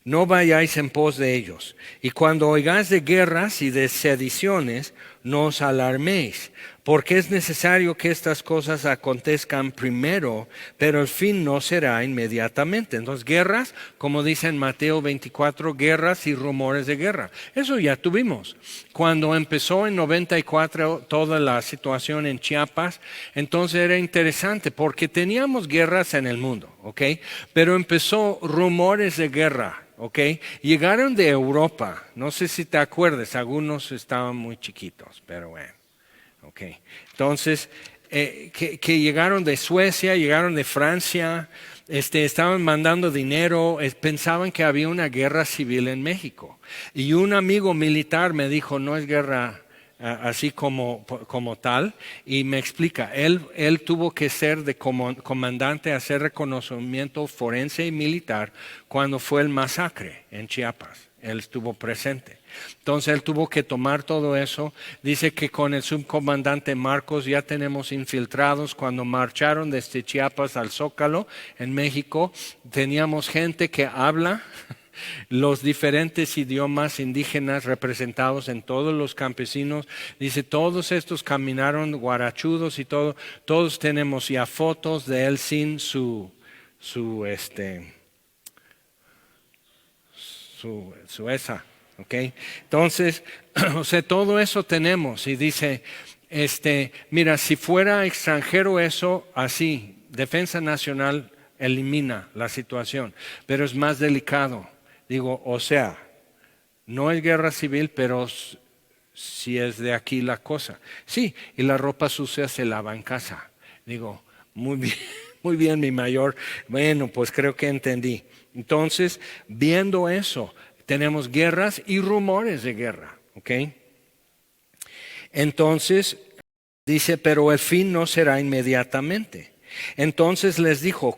no vayáis en pos de ellos, y cuando oigáis de guerras y de sediciones, no os alarméis, porque es necesario que estas cosas acontezcan primero, pero el fin no será inmediatamente. Entonces, guerras, como dice en Mateo 24, guerras y rumores de guerra. Eso ya tuvimos. Cuando empezó en 94 toda la situación en Chiapas, entonces era interesante porque teníamos guerras en el mundo, ¿ok? Pero empezó rumores de guerra. Okay. Llegaron de Europa, no sé si te acuerdas, algunos estaban muy chiquitos, pero bueno. Okay. Entonces, que llegaron de Suecia, llegaron de Francia, estaban mandando dinero, pensaban que había una guerra civil en México. Y un amigo militar me dijo, no es guerra así como tal, y me explica, él tuvo que ser de comandante, hacer reconocimiento forense y militar cuando fue el masacre en Chiapas, él estuvo presente. Entonces él tuvo que tomar todo eso. Dice que con el subcomandante Marcos ya tenemos infiltrados. Cuando marcharon desde Chiapas al Zócalo en México, teníamos gente que habla los diferentes idiomas indígenas representados en todos los campesinos. Dice, todos estos caminaron guarachudos y todo. Todos tenemos ya fotos de él sin su esa. Okay. Entonces, o sea, todo eso tenemos y dice, mira, si fuera extranjero eso, así, Defensa Nacional elimina la situación, pero es más delicado. Digo, o sea, no es guerra civil, pero si es de aquí la cosa. Sí, y la ropa sucia se lava en casa. Digo, muy bien, mi mayor. Bueno, pues creo que entendí. Entonces, viendo eso, tenemos guerras y rumores de guerra, ¿ok? Entonces, dice, pero el fin no será inmediatamente. Entonces les dijo,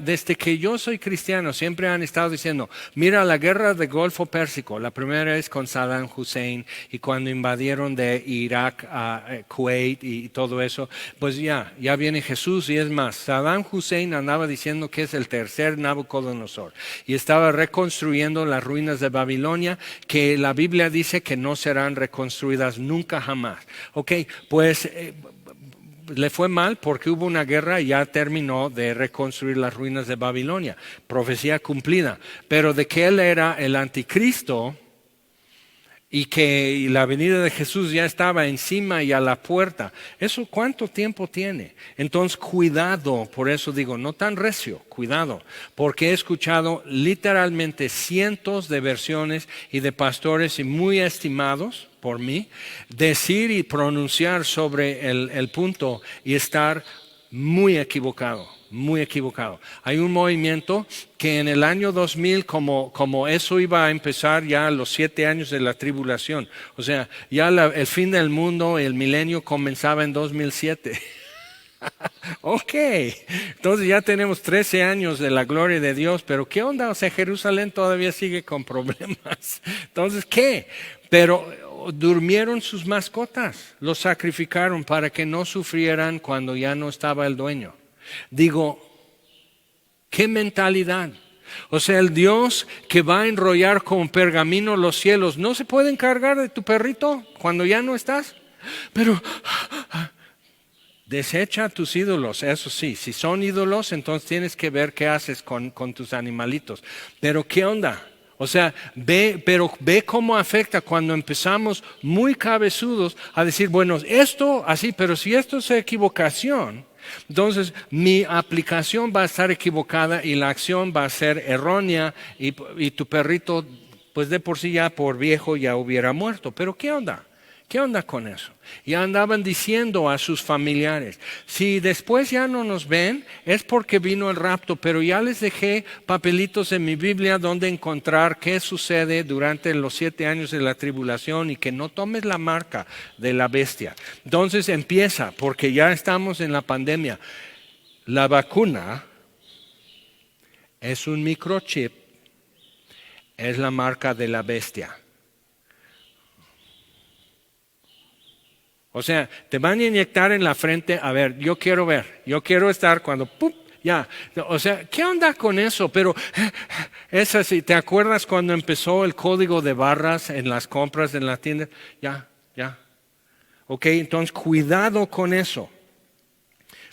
desde que yo soy cristiano, siempre han estado diciendo, mira la guerra del Golfo Pérsico, la primera es con Saddam Hussein y cuando invadieron de Irak a Kuwait y todo eso, pues ya viene Jesús y es más, Saddam Hussein andaba diciendo que es el tercer Nabucodonosor y estaba reconstruyendo las ruinas de Babilonia que la Biblia dice que no serán reconstruidas nunca jamás. Ok, pues le fue mal porque hubo una guerra y ya terminó de reconstruir las ruinas de Babilonia. Profecía cumplida. Pero de que él era el anticristo y que la venida de Jesús ya estaba encima y a la puerta. ¿Eso cuánto tiempo tiene? Entonces cuidado, por eso digo, no tan recio, cuidado. Porque he escuchado literalmente cientos de versiones y de pastores y muy estimados por mí, decir y pronunciar sobre el punto y estar Muy equivocado, muy equivocado. Hay un movimiento que en el año 2000, como eso iba a empezar ya los 7 años de la tribulación, o sea, ya el fin del mundo, el milenio comenzaba en 2007. Ok, entonces ya tenemos 13 años de la gloria de Dios, pero ¿qué onda? O sea, Jerusalén todavía sigue con problemas. Entonces, ¿qué? Pero durmieron sus mascotas, los sacrificaron para que no sufrieran cuando ya no estaba el dueño. Digo, ¿qué mentalidad? O sea, el Dios que va a enrollar con pergamino los cielos, ¿no se puede encargar de tu perrito cuando ya no estás? Pero desecha tus ídolos, eso sí, si son ídolos, entonces tienes que ver qué haces con tus animalitos. Pero ¿qué onda? O sea, ve cómo afecta cuando empezamos muy cabezudos a decir, bueno, esto así, pero si esto es equivocación, entonces mi aplicación va a estar equivocada y la acción va a ser errónea y tu perrito, pues de por sí ya por viejo ya hubiera muerto. Pero ¿qué onda? ¿Qué onda con eso? Y andaban diciendo a sus familiares, si después ya no nos ven, es porque vino el rapto, pero ya les dejé papelitos en mi Biblia donde encontrar qué sucede durante los 7 años de la tribulación y que no tomes la marca de la bestia. Entonces empieza, porque ya estamos en la pandemia. La vacuna es un microchip, es la marca de la bestia. O sea, te van a inyectar en la frente, a ver, yo quiero estar cuando, ¡pum! Ya, o sea, ¿qué onda con eso? Pero es así, ¿te acuerdas cuando empezó el código de barras en las compras en la tienda? Ya. Ok, entonces cuidado con eso.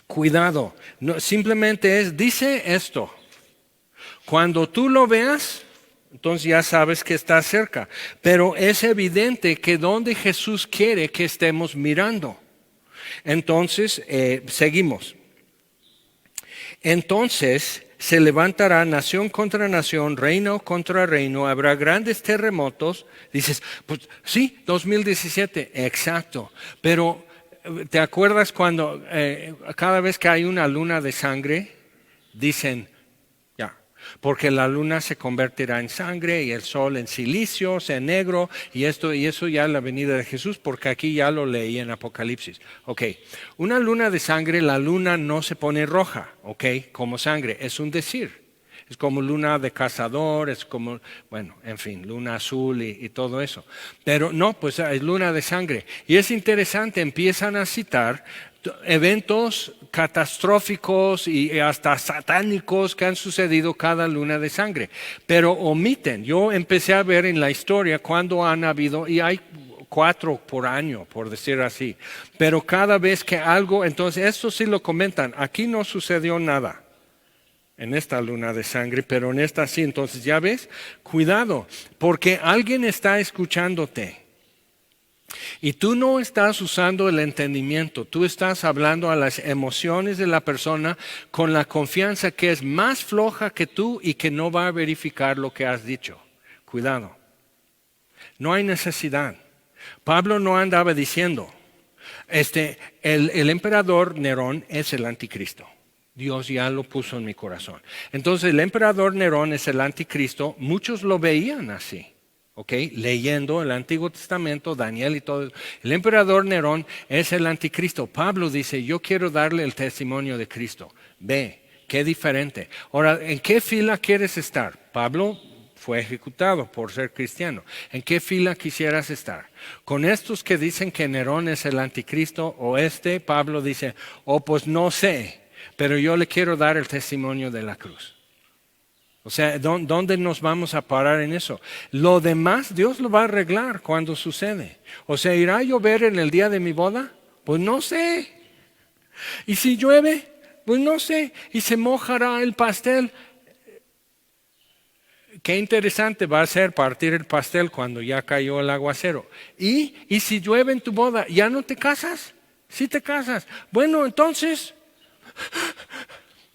Cuidado. No, simplemente dice esto. Cuando tú lo veas, entonces ya sabes que está cerca. Pero es evidente que donde Jesús quiere que estemos mirando. Entonces, seguimos. Entonces se levantará nación contra nación, reino contra reino, habrá grandes terremotos. Dices, pues sí, 2017, exacto. Pero, ¿te acuerdas cuando cada vez que hay una luna de sangre, dicen, porque la luna se convertirá en sangre y el sol en silicio, o sea, en negro, y eso ya es la venida de Jesús, porque aquí ya lo leí en Apocalipsis. Ok, una luna de sangre, la luna no se pone roja, ok, como sangre, es un decir. Es como luna de cazador, es como, bueno, en fin, luna azul y todo eso. Pero no, pues es luna de sangre. Y es interesante, empiezan a citar eventos catastróficos y hasta satánicos que han sucedido cada luna de sangre, pero omiten. Yo empecé a ver en la historia cuando han habido, y hay 4 por año, por decir así, pero cada vez que algo, entonces esto sí lo comentan, aquí no sucedió nada en esta luna de sangre, pero en esta sí. Entonces ya ves, cuidado, porque alguien está escuchándote. Y tú no estás usando el entendimiento, tú estás hablando a las emociones de la persona con la confianza que es más floja que tú y que no va a verificar lo que has dicho. Cuidado. No hay necesidad. Pablo no andaba diciendo, el emperador Nerón es el anticristo. Dios ya lo puso en mi corazón. Entonces el emperador Nerón es el anticristo, muchos lo veían así. Okay, leyendo el Antiguo Testamento, Daniel y todo. El emperador Nerón es el anticristo. Pablo dice, yo quiero darle el testimonio de Cristo. Ve, qué diferente. Ahora, ¿en qué fila quieres estar? Pablo fue ejecutado por ser cristiano. ¿En qué fila quisieras estar? ¿Con estos que dicen que Nerón es el anticristo o Pablo dice, pues no sé, pero yo le quiero dar el testimonio de la cruz? O sea, ¿dónde nos vamos a parar en eso? Lo demás Dios lo va a arreglar cuando sucede. O sea, ¿irá a llover en el día de mi boda? Pues no sé. ¿Y si llueve? Pues no sé. ¿Y se mojará el pastel? Qué interesante va a ser partir el pastel cuando ya cayó el aguacero. ¿Y si llueve en tu boda? ¿Ya no te casas? ¿Sí te casas? Bueno, entonces...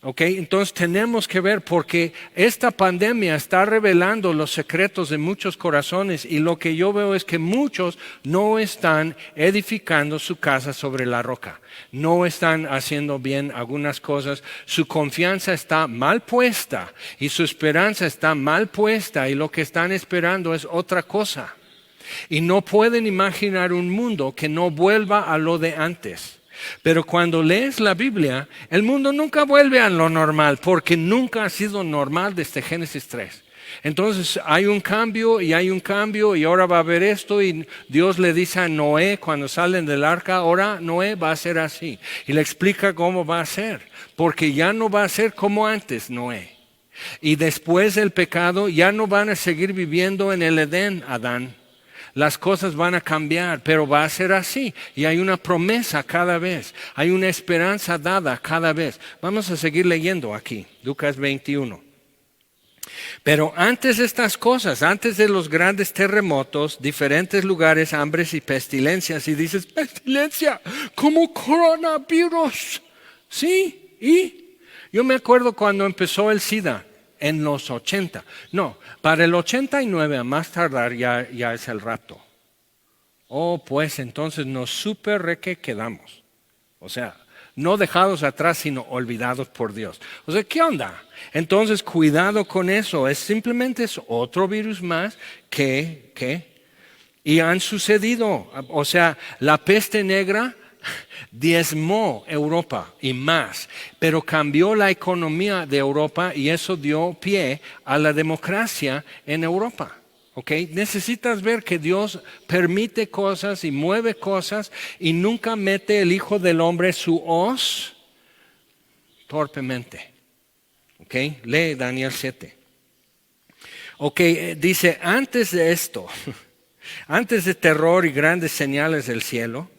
¿Ok? Entonces tenemos que ver porque esta pandemia está revelando los secretos de muchos corazones y lo que yo veo es que muchos no están edificando su casa sobre la roca. No están haciendo bien algunas cosas. Su confianza está mal puesta y su esperanza está mal puesta y lo que están esperando es otra cosa. Y no pueden imaginar un mundo que no vuelva a lo de antes. Pero cuando lees la Biblia, el mundo nunca vuelve a lo normal, porque nunca ha sido normal desde Génesis 3. Entonces hay un cambio y ahora va a haber esto y Dios le dice a Noé cuando salen del arca, ahora Noé va a ser así. Y le explica cómo va a ser, porque ya no va a ser como antes Noé. Y después del pecado ya no van a seguir viviendo en el Edén, Adán. Las cosas van a cambiar, pero va a ser así. Y hay una promesa cada vez. Hay una esperanza dada cada vez. Vamos a seguir leyendo aquí, Lucas 21. Pero antes de estas cosas, antes de los grandes terremotos, diferentes lugares, hambres y pestilencias. Y dices, pestilencia, como coronavirus. Sí, y yo me acuerdo cuando empezó el SIDA. En los 80. No, para el 89 a más tardar ya es el rapto. Oh, pues entonces nos super reque quedamos. O sea, no dejados atrás, sino olvidados por Dios. O sea, ¿qué onda? Entonces, cuidado con eso. Simplemente es otro virus más y han sucedido. O sea, la peste negra diezmó Europa y más, pero cambió la economía de Europa y eso dio pie a la democracia en Europa. ¿Okay? Necesitas ver que Dios permite cosas y mueve cosas y nunca mete el Hijo del Hombre su hoz torpemente. ¿Okay? Lee Daniel 7. Dice, antes de esto, antes de terror y grandes señales del cielo,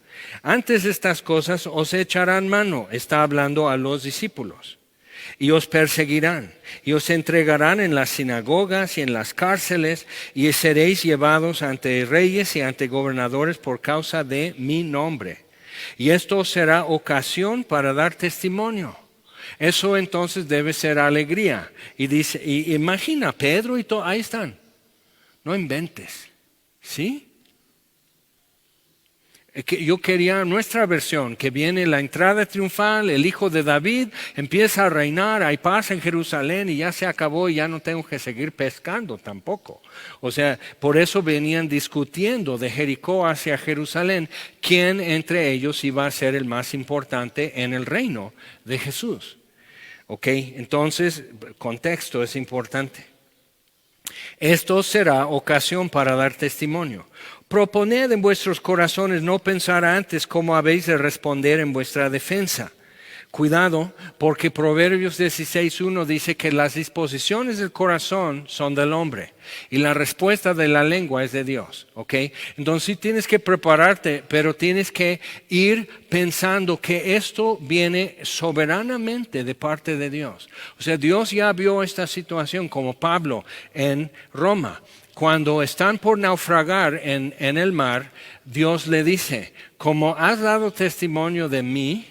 antes de estas cosas os echarán mano, está hablando a los discípulos, y os perseguirán, y os entregarán en las sinagogas y en las cárceles, y seréis llevados ante reyes y ante gobernadores por causa de mi nombre. Y esto será ocasión para dar testimonio. Eso entonces debe ser alegría. Y dice, y imagina, Pedro y todo, ahí están. No inventes, ¿sí? Yo quería nuestra versión, que viene la entrada triunfal, el hijo de David empieza a reinar, hay paz en Jerusalén y ya se acabó y ya no tengo que seguir pescando tampoco. O sea, por eso venían discutiendo de Jericó hacia Jerusalén, quién entre ellos iba a ser el más importante en el reino de Jesús. Entonces, contexto es importante. Esto será ocasión para dar testimonio. Proponed en vuestros corazones no pensar antes cómo habéis de responder en vuestra defensa. Cuidado, porque Proverbios 16:1 dice que las disposiciones del corazón son del hombre y la respuesta de la lengua es de Dios. Entonces sí tienes que prepararte, pero tienes que ir pensando que esto viene soberanamente de parte de Dios. O sea, Dios ya vio esta situación como Pablo en Roma. Cuando están por naufragar en el mar, Dios le dice, como has dado testimonio de mí,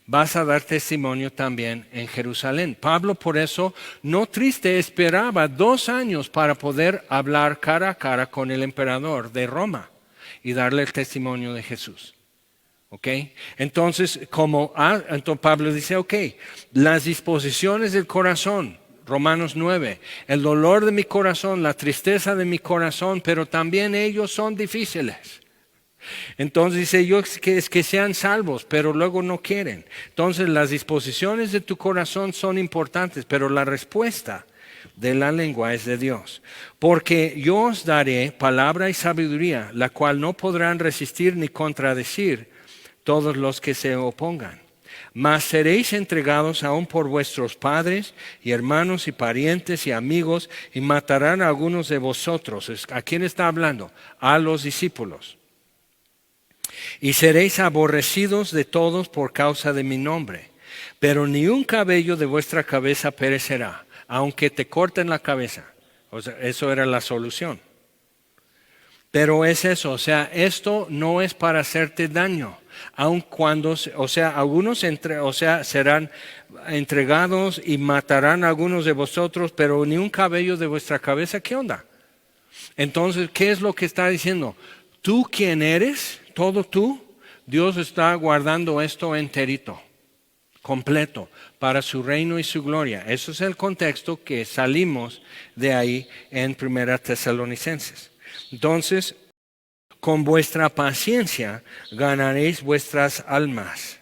vas a dar testimonio también en Jerusalén. Pablo por eso, no triste, esperaba 2 años para poder hablar cara a cara con el emperador de Roma y darle el testimonio de Jesús. Entonces, entonces Pablo dice, las disposiciones del corazón, Romanos 9, el dolor de mi corazón, la tristeza de mi corazón, pero también ellos son difíciles. Entonces dice yo es que sean salvos, pero luego no quieren. Entonces las disposiciones de tu corazón son importantes, pero la respuesta de la lengua es de Dios. Porque yo os daré palabra y sabiduría, la cual no podrán resistir ni contradecir todos los que se opongan. Mas seréis entregados aún por vuestros padres y hermanos y parientes y amigos, y matarán a algunos de vosotros. ¿A quién está hablando? A los discípulos. Y seréis aborrecidos de todos por causa de mi nombre. Pero ni un cabello de vuestra cabeza perecerá, aunque te corten la cabeza. O sea, eso era la solución. Pero es eso, o sea, esto no es para hacerte daño, aun cuando, o sea, algunos serán entregados y matarán a algunos de vosotros, pero ni un cabello de vuestra cabeza, ¿qué onda? Entonces, ¿qué es lo que está diciendo? Tú quién eres, todo tú, Dios está guardando esto enterito, completo, para su reino y su gloria. Eso es el contexto que salimos de ahí en 1 Tesalonicenses. Entonces, con vuestra paciencia ganaréis vuestras almas.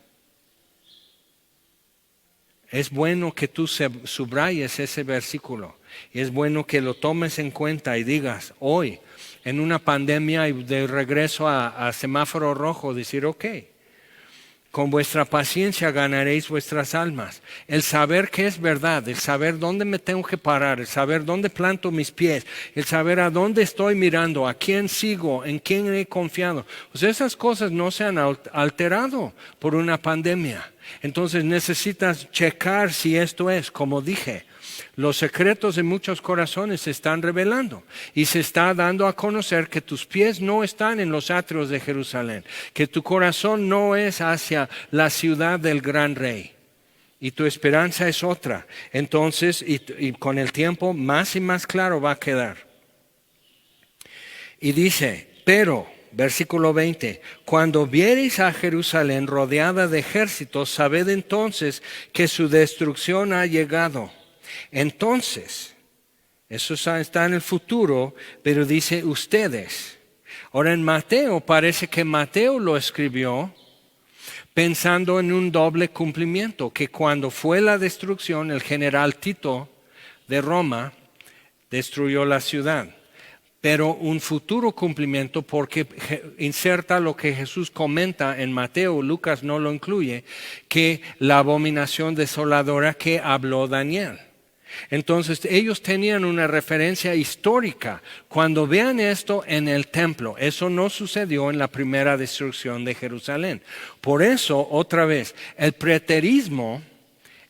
Es bueno que tú subrayes ese versículo. Y es bueno que lo tomes en cuenta y digas, hoy, en una pandemia y de regreso a semáforo rojo, decir, ok, con vuestra paciencia ganaréis vuestras almas. El saber qué es verdad, el saber dónde me tengo que parar, el saber dónde planto mis pies, el saber a dónde estoy mirando, a quién sigo, en quién he confiado. O sea, esas cosas no se han alterado por una pandemia. Entonces necesitas checar si esto es, como dije, los secretos de muchos corazones se están revelando y se está dando a conocer que tus pies no están en los atrios de Jerusalén, que tu corazón no es hacia la ciudad del gran rey y tu esperanza es otra. Entonces, y con el tiempo más y más claro va a quedar. Y dice, pero, versículo 20, cuando viereis a Jerusalén rodeada de ejércitos, sabed entonces que su destrucción ha llegado. Entonces, eso está en el futuro, pero dice ustedes. Ahora en Mateo, parece que Mateo lo escribió pensando en un doble cumplimiento, que cuando fue la destrucción, el general Tito de Roma destruyó la ciudad. Pero un futuro cumplimiento porque inserta lo que Jesús comenta en Mateo, Lucas no lo incluye, que la abominación desoladora que habló Daniel. Entonces ellos tenían una referencia histórica. Cuando vean esto en el templo, eso no sucedió en la primera destrucción de Jerusalén. Por eso, otra vez, el preterismo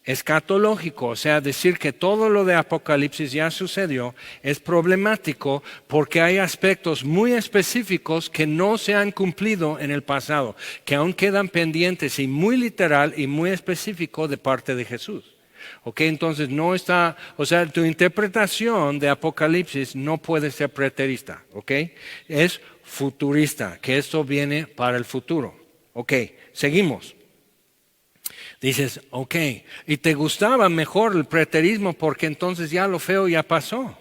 escatológico, o sea, decir que todo lo de Apocalipsis ya sucedió, es problemático porque hay aspectos muy específicos que no se han cumplido en el pasado, que aún quedan pendientes y muy literal y muy específico de parte de Jesús. Ok, entonces no está, o sea, tu interpretación de Apocalipsis no puede ser preterista, ok, es futurista, que esto viene para el futuro. Ok, seguimos. Dices, ok, y te gustaba mejor el preterismo porque entonces ya lo feo ya pasó.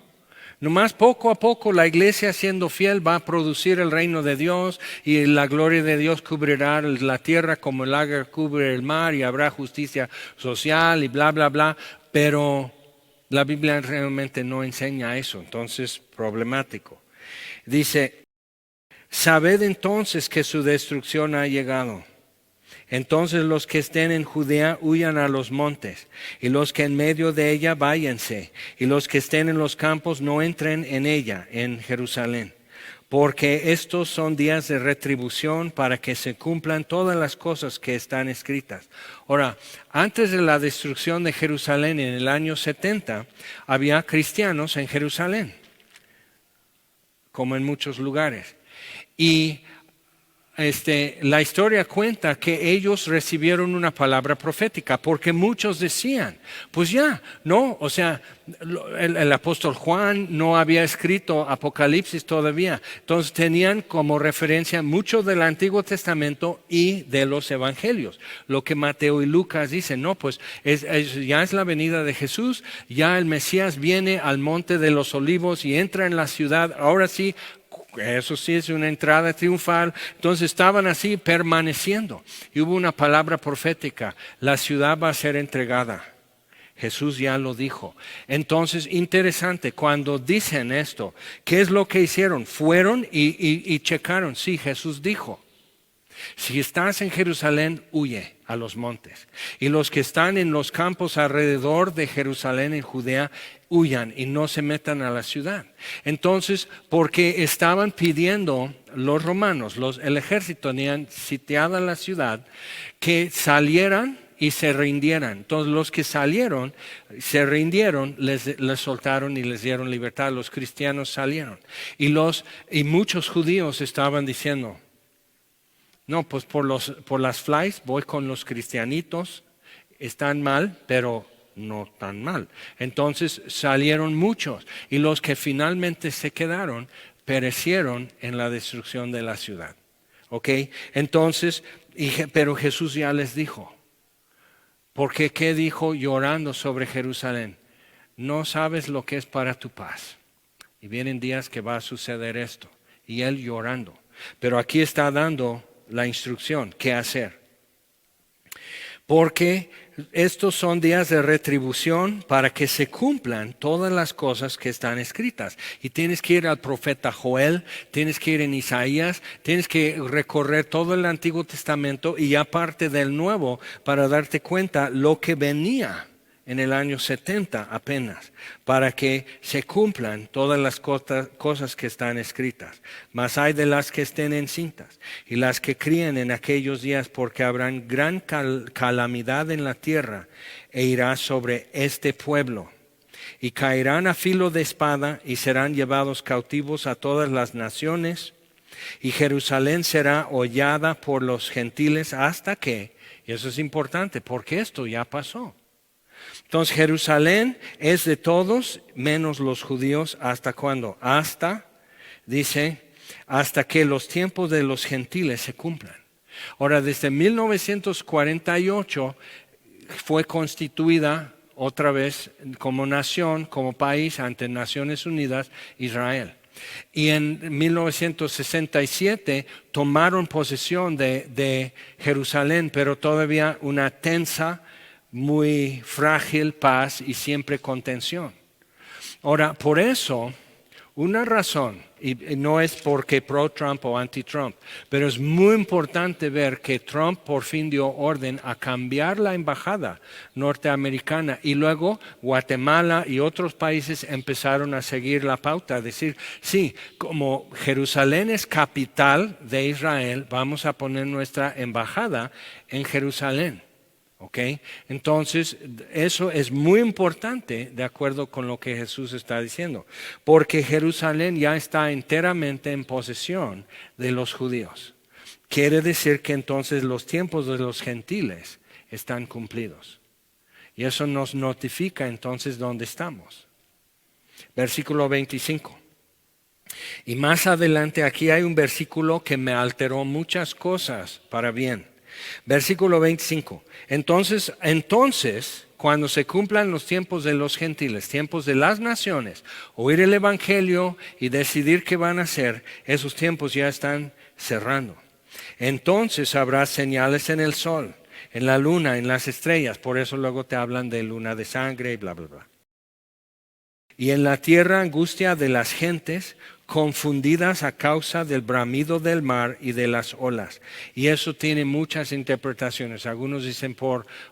Nomás poco a poco la iglesia siendo fiel va a producir el reino de Dios y la gloria de Dios cubrirá la tierra como el agua cubre el mar y habrá justicia social y bla, bla, bla. Pero la Biblia realmente no enseña eso, entonces problemático. Dice, sabed entonces que su destrucción ha llegado. Entonces los que estén en Judea huyan a los montes, y los que en medio de ella váyanse, y los que estén en los campos no entren en ella, en Jerusalén. Porque estos son días de retribución para que se cumplan todas las cosas que están escritas. Ahora, antes de la destrucción de Jerusalén en el año 70, había cristianos en Jerusalén, como en muchos lugares. Y la historia cuenta que ellos recibieron una palabra profética porque muchos decían, pues ya, no, o sea, el apóstol Juan no había escrito Apocalipsis todavía, entonces tenían como referencia mucho del Antiguo Testamento y de los Evangelios. Lo que Mateo y Lucas dicen, no, pues ya es la venida de Jesús, ya el Mesías viene al monte de los Olivos y entra en la ciudad, ahora sí. Eso sí es una entrada triunfal. Entonces estaban así permaneciendo. Y hubo una palabra profética. La ciudad va a ser entregada. Jesús ya lo dijo. Entonces, interesante, cuando dicen esto, ¿qué es lo que hicieron? Fueron y checaron. Sí, Jesús dijo. Si estás en Jerusalén, huye a los montes. Y los que están en los campos alrededor de Jerusalén en Judea, huyan y no se metan a la ciudad. Entonces, porque estaban pidiendo los romanos, el ejército tenían sitiada la ciudad, que salieran y se rindieran. Entonces los que salieron, se rindieron, les soltaron y les dieron libertad. Los cristianos salieron. Y muchos judíos estaban diciendo, no, pues por las flies voy con los cristianitos, están mal, pero no tan mal. Entonces salieron muchos y los que finalmente se quedaron perecieron en la destrucción de la ciudad. ¿Ok? Entonces, pero Jesús ya les dijo, porque ¿qué dijo llorando sobre Jerusalén? No sabes lo que es para tu paz. Y vienen días que va a suceder esto. Y él llorando. Pero aquí está dando la instrucción, ¿qué hacer? Porque estos son días de retribución para que se cumplan todas las cosas que están escritas. Y tienes que ir al profeta Joel, tienes que ir en Isaías, tienes que recorrer todo el Antiguo Testamento y ya parte del Nuevo para darte cuenta lo que venía en el año 70 apenas, para que se cumplan todas las cosas que están escritas. Mas hay de las que estén encintas y las que críen en aquellos días, porque habrán gran calamidad en la tierra e irá sobre este pueblo. Y caerán a filo de espada y serán llevados cautivos a todas las naciones. Y Jerusalén será hollada por los gentiles hasta que, y eso es importante, porque esto ya pasó. Entonces Jerusalén es de todos menos los judíos. ¿Hasta cuándo? Dice, hasta que los tiempos de los gentiles se cumplan. Ahora, desde 1948 fue constituida otra vez como nación, como país ante Naciones Unidas, Israel. Y en 1967 tomaron posesión de Jerusalén, pero todavía una tensa, muy frágil paz y siempre contención. Ahora, por eso, una razón, y no es porque pro-Trump o anti-Trump, pero es muy importante ver que Trump por fin dio orden a cambiar la embajada norteamericana y luego Guatemala y otros países empezaron a seguir la pauta, a decir, sí, como Jerusalén es capital de Israel, vamos a poner nuestra embajada en Jerusalén. ¿Okay? Entonces, eso es muy importante de acuerdo con lo que Jesús está diciendo, porque Jerusalén ya está enteramente en posesión de los judíos. Quiere decir que entonces los tiempos de los gentiles están cumplidos. Y eso nos notifica entonces dónde estamos. Versículo 25. Y más adelante aquí hay un versículo que me alteró muchas cosas para bien. Versículo 25. Entonces, cuando se cumplan los tiempos de los gentiles, tiempos de las naciones, oír el evangelio y decidir qué van a hacer, esos tiempos ya están cerrando. Entonces habrá señales en el sol, en la luna, en las estrellas. Por eso luego te hablan de luna de sangre y bla, bla, bla. Y en la tierra angustia de las gentes, confundidas a causa del bramido del mar y de las olas. Y eso tiene muchas interpretaciones. Algunos dicen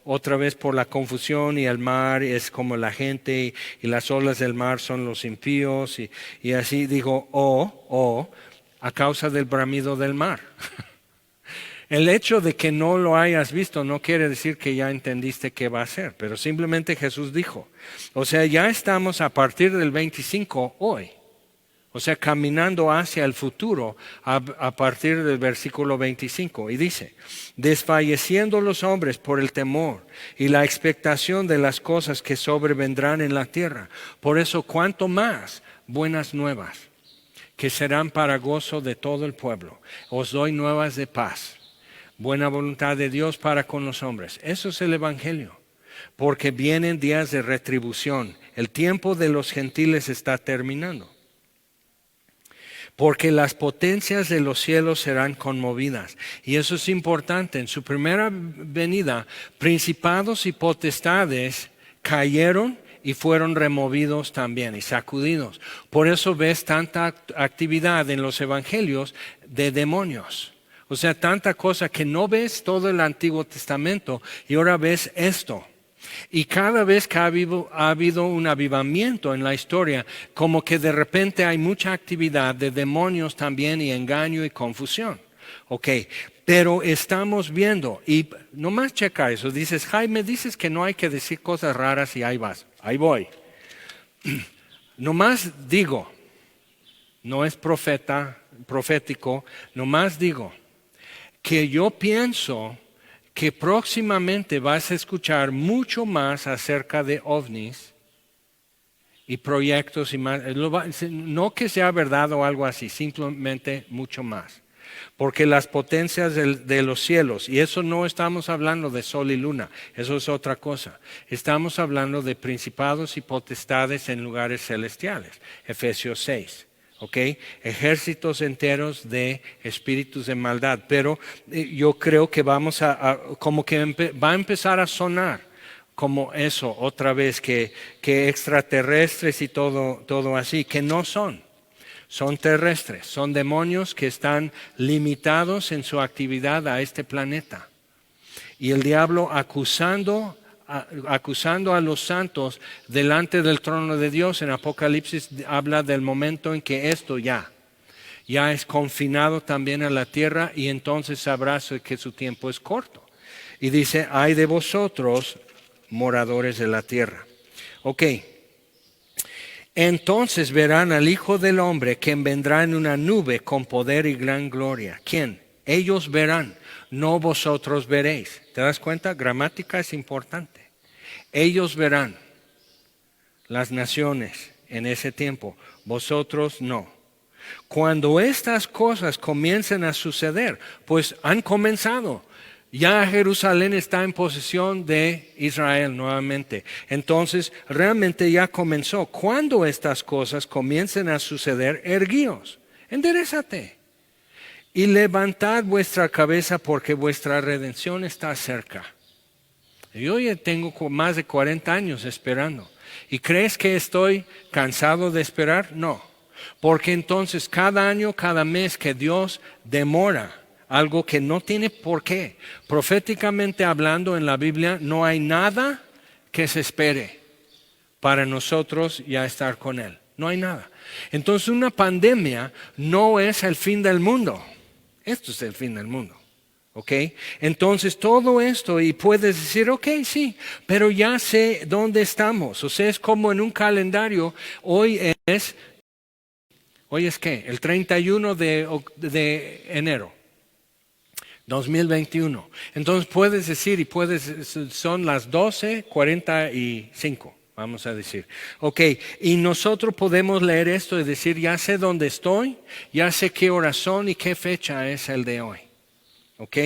otra vez por la confusión, y el mar es como la gente y las olas del mar son los impíos y así digo, o a causa del bramido del mar. El hecho de que no lo hayas visto no quiere decir que ya entendiste qué va a ser, pero simplemente Jesús dijo. O sea, ya estamos a partir del 25 hoy. O sea, caminando hacia el futuro a partir del versículo 25. Y dice, desfalleciendo los hombres por el temor y la expectación de las cosas que sobrevendrán en la tierra. Por eso, cuanto más buenas nuevas, que serán para gozo de todo el pueblo. Os doy nuevas de paz, buena voluntad de Dios para con los hombres. Eso es el evangelio. Porque vienen días de retribución. El tiempo de los gentiles está terminando. Porque las potencias de los cielos serán conmovidas. Y eso es importante. En su primera venida, principados y potestades cayeron y fueron removidos también y sacudidos. Por eso ves tanta actividad en los evangelios de demonios. O sea, tanta cosa que no ves todo el Antiguo Testamento y ahora ves esto. Y cada vez que ha habido un avivamiento en la historia, como que de repente hay mucha actividad de demonios también y engaño y confusión. Ok, Pero estamos viendo, y nomás checa eso, dices, Jaime, dices que no hay que decir cosas raras y ahí vas, ahí voy. Nomás digo, no es profético, nomás digo que yo pienso que próximamente vas a escuchar mucho más acerca de ovnis y proyectos y más, no que sea verdad o algo así, simplemente mucho más. Porque las potencias de los cielos, y eso no estamos hablando de sol y luna, eso es otra cosa. Estamos hablando de principados y potestades en lugares celestiales, Efesios 6. ¿Ok? Ejércitos enteros de espíritus de maldad. Pero yo creo que vamos como que va a empezar a sonar como eso otra vez, que extraterrestres y todo así, que no son. Son terrestres, son demonios que están limitados en su actividad a este planeta. Y el diablo acusando a los santos delante del trono de Dios. En Apocalipsis habla del momento en que esto ya es confinado también a la tierra, y entonces sabrá que su tiempo es corto. Y dice, ay de vosotros, moradores de la tierra. Ok. Entonces verán al Hijo del Hombre, quien vendrá en una nube con poder y gran gloria. ¿Quién? Ellos verán, no vosotros veréis. ¿Te das cuenta? Gramática es importante. Ellos verán, las naciones en ese tiempo, vosotros no. Cuando estas cosas comiencen a suceder, pues han comenzado. Ya Jerusalén está en posesión de Israel nuevamente. Entonces, realmente ya comenzó. Cuando estas cosas comiencen a suceder, erguíos, enderezate y levantad vuestra cabeza, porque vuestra redención está cerca. Yo ya tengo más de 40 años esperando. ¿Y crees que estoy cansado de esperar? No. Porque entonces cada año, cada mes que Dios demora algo que no tiene por qué. Proféticamente hablando en la Biblia, no hay nada que se espere para nosotros ya estar con Él. No hay nada. Entonces una pandemia no es el fin del mundo. Esto es el fin del mundo. ¿Ok? Entonces todo esto, y puedes decir, ok, sí, pero ya sé dónde estamos. O sea, es como en un calendario. Hoy es ¿qué? El 31 de enero. 2021. Entonces puedes decir, son las 12:45, vamos a decir. Ok, y nosotros podemos leer esto y decir, ya sé dónde estoy, ya sé qué hora son y qué fecha es el de hoy. Ok.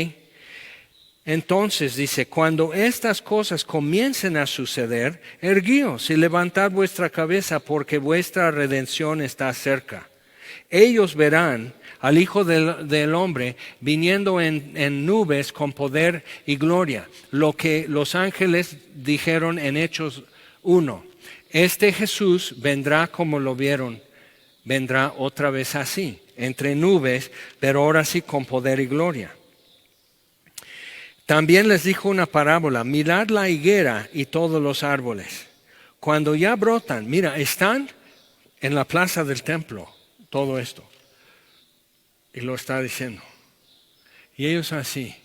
Entonces dice, cuando estas cosas comiencen a suceder, erguíos y levantad vuestra cabeza, porque vuestra redención está cerca. Ellos verán al Hijo del Hombre viniendo en nubes con poder y gloria. Lo que los ángeles dijeron en Hechos 1. Este Jesús vendrá como lo vieron, vendrá otra vez así, entre nubes, pero ahora sí con poder y gloria. También les dijo una parábola, mirad la higuera y todos los árboles. Cuando ya brotan, mira, están en la plaza del templo, todo esto. Y lo está diciendo. Y ellos así.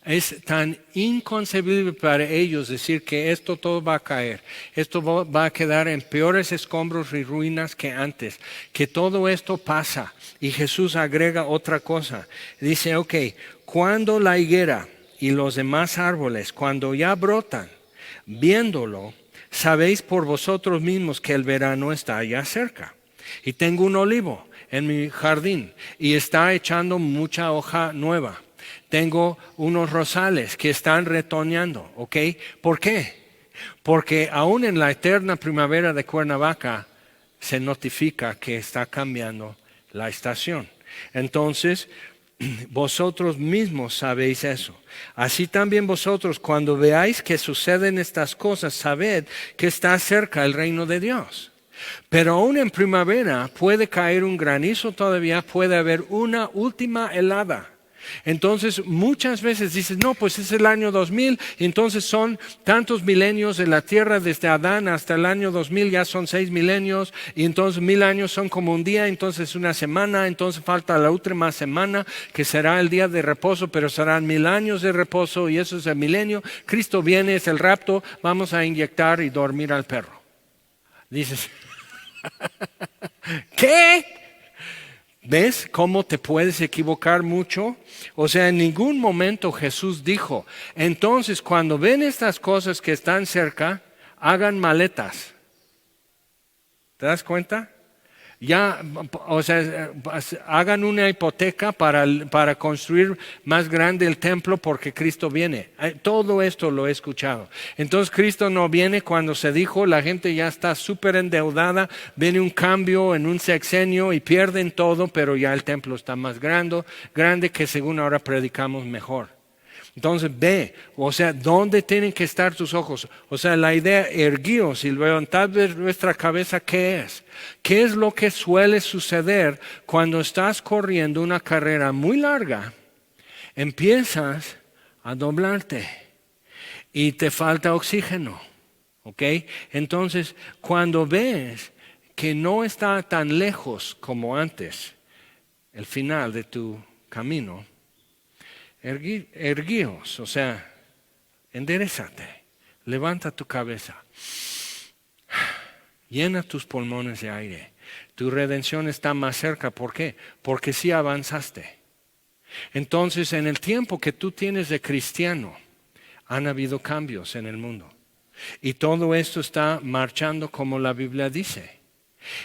Es tan inconcebible para ellos decir que esto todo va a caer. Esto va a quedar en peores escombros y ruinas que antes. Que todo esto pasa. Y Jesús agrega otra cosa. Dice, ok, cuando la higuera y los demás árboles, cuando ya brotan, viéndolo, sabéis por vosotros mismos que el verano está ya cerca. Y tengo un olivo en mi jardín y está echando mucha hoja nueva. Tengo unos rosales que están retoñando, ¿ok? ¿Por qué? Porque aún en la eterna primavera de Cuernavaca se notifica que está cambiando la estación. Entonces, vosotros mismos sabéis eso. Así también vosotros, cuando veáis que suceden estas cosas, sabed que está cerca el reino de Dios. Pero aún en primavera puede caer un granizo todavía, puede haber una última helada. Entonces muchas veces dices, no, pues es el año 2000, y entonces son tantos milenios en la tierra desde Adán hasta el año 2000, ya son 6 milenios, y entonces 1000 años son como un día, entonces una semana, entonces falta la última semana que será el día de reposo, pero serán 1000 años de reposo y eso es el milenio. Cristo viene, es el rapto, vamos a inyectar y dormir al perro. Dices, ¿qué? ¿Ves cómo te puedes equivocar mucho? O sea, en ningún momento Jesús dijo, entonces cuando ven estas cosas que están cerca, hagan maletas. ¿Te das cuenta? Ya, o sea, hagan una hipoteca para construir más grande el templo porque Cristo viene. Todo esto lo he escuchado. Entonces Cristo no viene cuando se dijo, la gente ya está súper endeudada, viene un cambio en un sexenio y pierden todo, pero ya el templo está más grande que según ahora predicamos mejor. Entonces ve, o sea, ¿dónde tienen que estar tus ojos? O sea, la idea, erguíos y levantad vuestra cabeza, ¿qué es? ¿Qué es lo que suele suceder cuando estás corriendo una carrera muy larga? Empiezas a doblarte y te falta oxígeno, ¿ok? Entonces, cuando ves que no está tan lejos como antes el final de tu camino, erguíos, o sea, enderezate, levanta tu cabeza, llena tus pulmones de aire. Tu redención está más cerca. ¿Por qué? Porque sí avanzaste. Entonces, en el tiempo que tú tienes de cristiano, han habido cambios en el mundo. Y todo esto está marchando como la Biblia dice.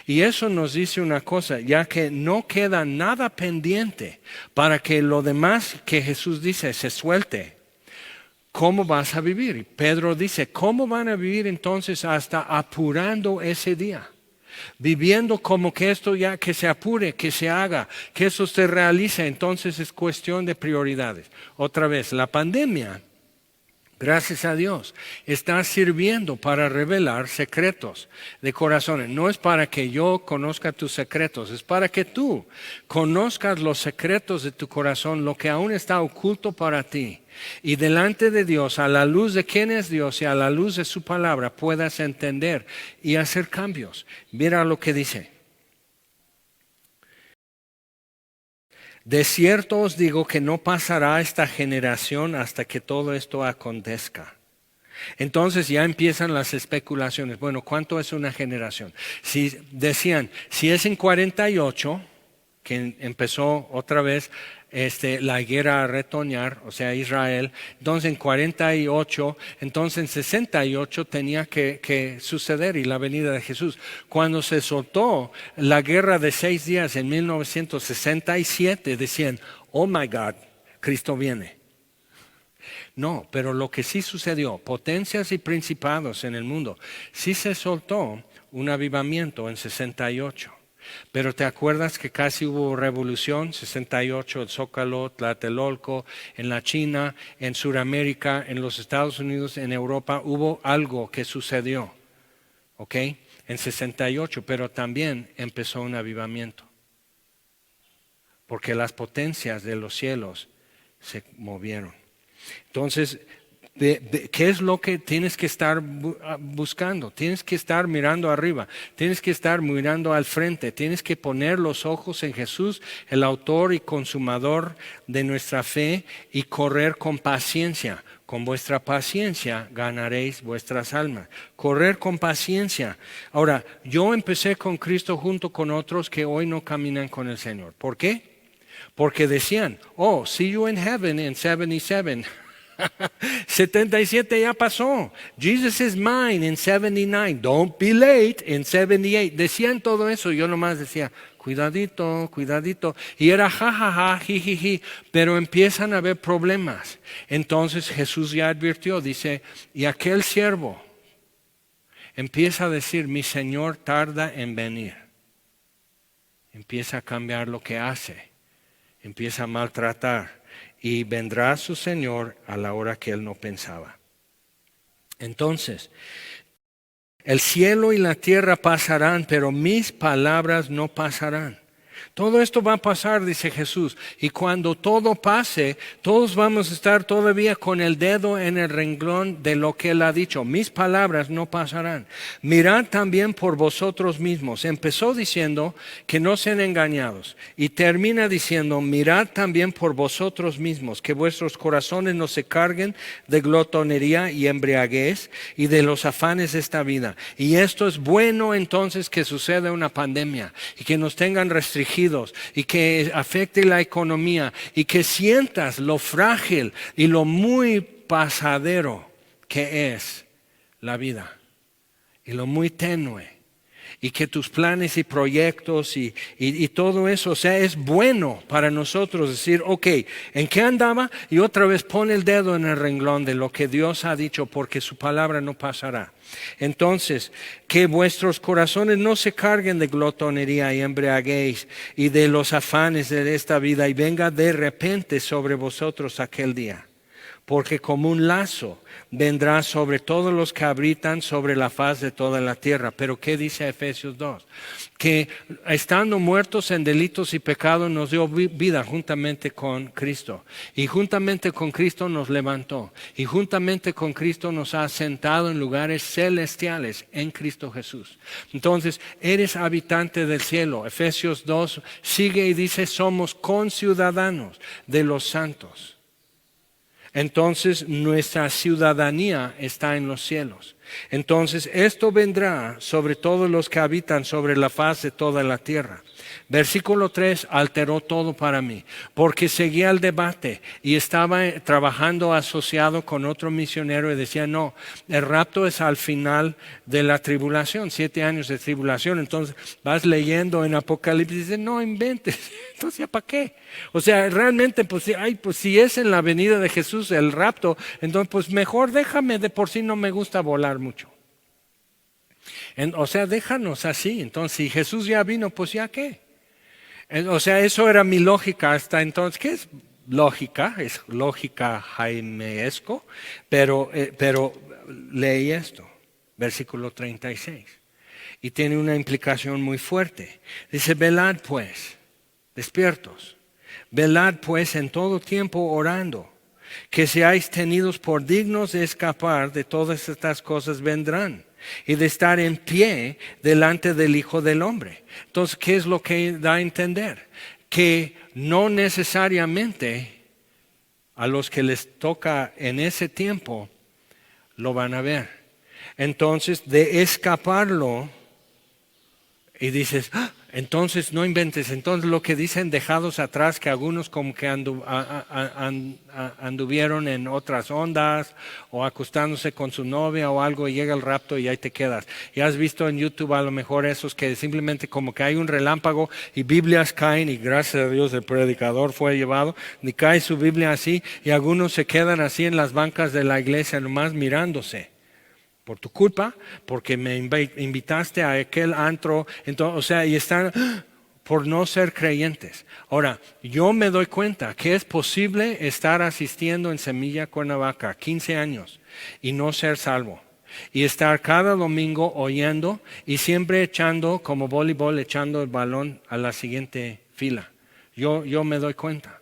Y eso nos dice una cosa, ya que no queda nada pendiente para que lo demás que Jesús dice se suelte. ¿Cómo vas a vivir? Y Pedro dice, ¿cómo van a vivir entonces hasta apurando ese día? Viviendo como que esto ya que se apure, que se haga, que eso se realice. Entonces es cuestión de prioridades. Otra vez, la pandemia, gracias a Dios, está sirviendo para revelar secretos de corazones. No es para que yo conozca tus secretos, es para que tú conozcas los secretos de tu corazón, lo que aún está oculto para ti. Y delante de Dios, a la luz de quién es Dios y a la luz de su palabra, puedas entender y hacer cambios. Mira lo que dice. De cierto os digo que no pasará esta generación hasta que todo esto acontezca. Entonces ya empiezan las especulaciones. Bueno, ¿cuánto es una generación? Si decían, si es en 48, que empezó otra vez la guerra a retoñar, o sea, Israel, entonces en 48, entonces en 68 tenía que suceder y la venida de Jesús. Cuando se soltó la guerra de 6 días en 1967, decían, oh my God, Cristo viene. No, pero lo que sí sucedió, potencias y principados en el mundo, sí se soltó un avivamiento en 68. Pero te acuerdas que casi hubo revolución, 68, el Zócalo, Tlatelolco, en la China, en Sudamérica, en los Estados Unidos, en Europa, hubo algo que sucedió, ¿ok? En 68, pero también empezó un avivamiento. Porque las potencias de los cielos se movieron. Entonces, ¿qué es lo que tienes que estar buscando? Tienes que estar mirando arriba, tienes que estar mirando al frente, tienes que poner los ojos en Jesús, el autor y consumador de nuestra fe, y correr con paciencia. Con vuestra paciencia ganaréis vuestras almas. Correr con paciencia. Ahora, yo empecé con Cristo junto con otros que hoy no caminan con el Señor. ¿Por qué? Porque decían, oh, see you in heaven in 77. 77 ya pasó. Jesus is mine in 79. Don't be late in 78. Decían todo eso. Yo nomás decía, cuidadito, cuidadito. Y era jajaja, jijiji. Pero empiezan a haber problemas. Entonces Jesús ya advirtió, dice, y aquel siervo empieza a decir, mi Señor tarda en venir. Empieza a cambiar lo que hace. Empieza a maltratar. Y vendrá su Señor a la hora que él no pensaba. Entonces, el cielo y la tierra pasarán, pero mis palabras no pasarán. Todo esto va a pasar, dice Jesús, y cuando todo pase, todos vamos a estar todavía con el dedo en el renglón de lo que Él ha dicho. Mis palabras no pasarán. Mirad también por vosotros mismos. Empezó diciendo que no sean engañados y termina diciendo, mirad también por vosotros mismos, que vuestros corazones no se carguen de glotonería y embriaguez y de los afanes de esta vida. Y esto es bueno entonces que suceda una pandemia y que nos tengan restringidos y que afecte la economía y que sientas lo frágil y lo muy pasadero que es la vida y lo muy tenue y que tus planes y proyectos y todo eso, o sea, es bueno para nosotros decir, ok, ¿en qué andaba? Y otra vez pon el dedo en el renglón de lo que Dios ha dicho, porque su palabra no pasará. Entonces, que vuestros corazones no se carguen de glotonería y embriaguez y de los afanes de esta vida y venga de repente sobre vosotros aquel día. Porque como un lazo vendrá sobre todos los que habitan sobre la faz de toda la tierra. Pero ¿qué dice Efesios 2? Que estando muertos en delitos y pecados nos dio vida juntamente con Cristo. Y juntamente con Cristo nos levantó. Y juntamente con Cristo nos ha sentado en lugares celestiales en Cristo Jesús. Entonces, eres habitante del cielo. Efesios 2 sigue y dice, somos conciudadanos de los santos. Entonces nuestra ciudadanía está en los cielos. Entonces esto vendrá sobre todos los que habitan sobre la faz de toda la tierra. Versículo 3 alteró todo para mí, porque seguía el debate y estaba trabajando asociado con otro misionero y decía, no, el rapto es al final de la tribulación, 7 años de tribulación. Entonces vas leyendo en Apocalipsis y dices, no inventes, entonces ¿ya para qué? O sea, realmente pues si es en la venida de Jesús el rapto, entonces pues mejor déjame, de por sí no me gusta volar mucho. O sea, déjanos así. Entonces, si Jesús ya vino, pues ya qué. O sea, eso era mi lógica hasta entonces. ¿Qué es lógica? Es lógica jaimeesco, pero leí esto, versículo 36. Y tiene una implicación muy fuerte. Dice, velad pues, despiertos. Velad pues en todo tiempo orando, que seáis tenidos por dignos de escapar de todas estas cosas vendrán y de estar en pie delante del Hijo del Hombre. Entonces, ¿qué es lo que da a entender? Que no necesariamente a los que les toca en ese tiempo lo van a ver. Entonces, de escaparlo, y dices, entonces no inventes, entonces lo que dicen dejados atrás, que algunos como que anduvieron en otras ondas o acostándose con su novia o algo y llega el rapto y ahí te quedas. Y has visto en YouTube a lo mejor esos que simplemente como que hay un relámpago y Biblias caen y gracias a Dios el predicador fue llevado, y cae su Biblia así y algunos se quedan así en las bancas de la iglesia nomás mirándose. Por tu culpa, porque me invitaste a aquel antro, entonces, o sea, y están por no ser creyentes. Ahora, yo me doy cuenta que es posible estar asistiendo en Semilla Cuernavaca 15 años y no ser salvo. Y estar cada domingo oyendo y siempre echando, como voleibol, echando el balón a la siguiente fila. Yo me doy cuenta.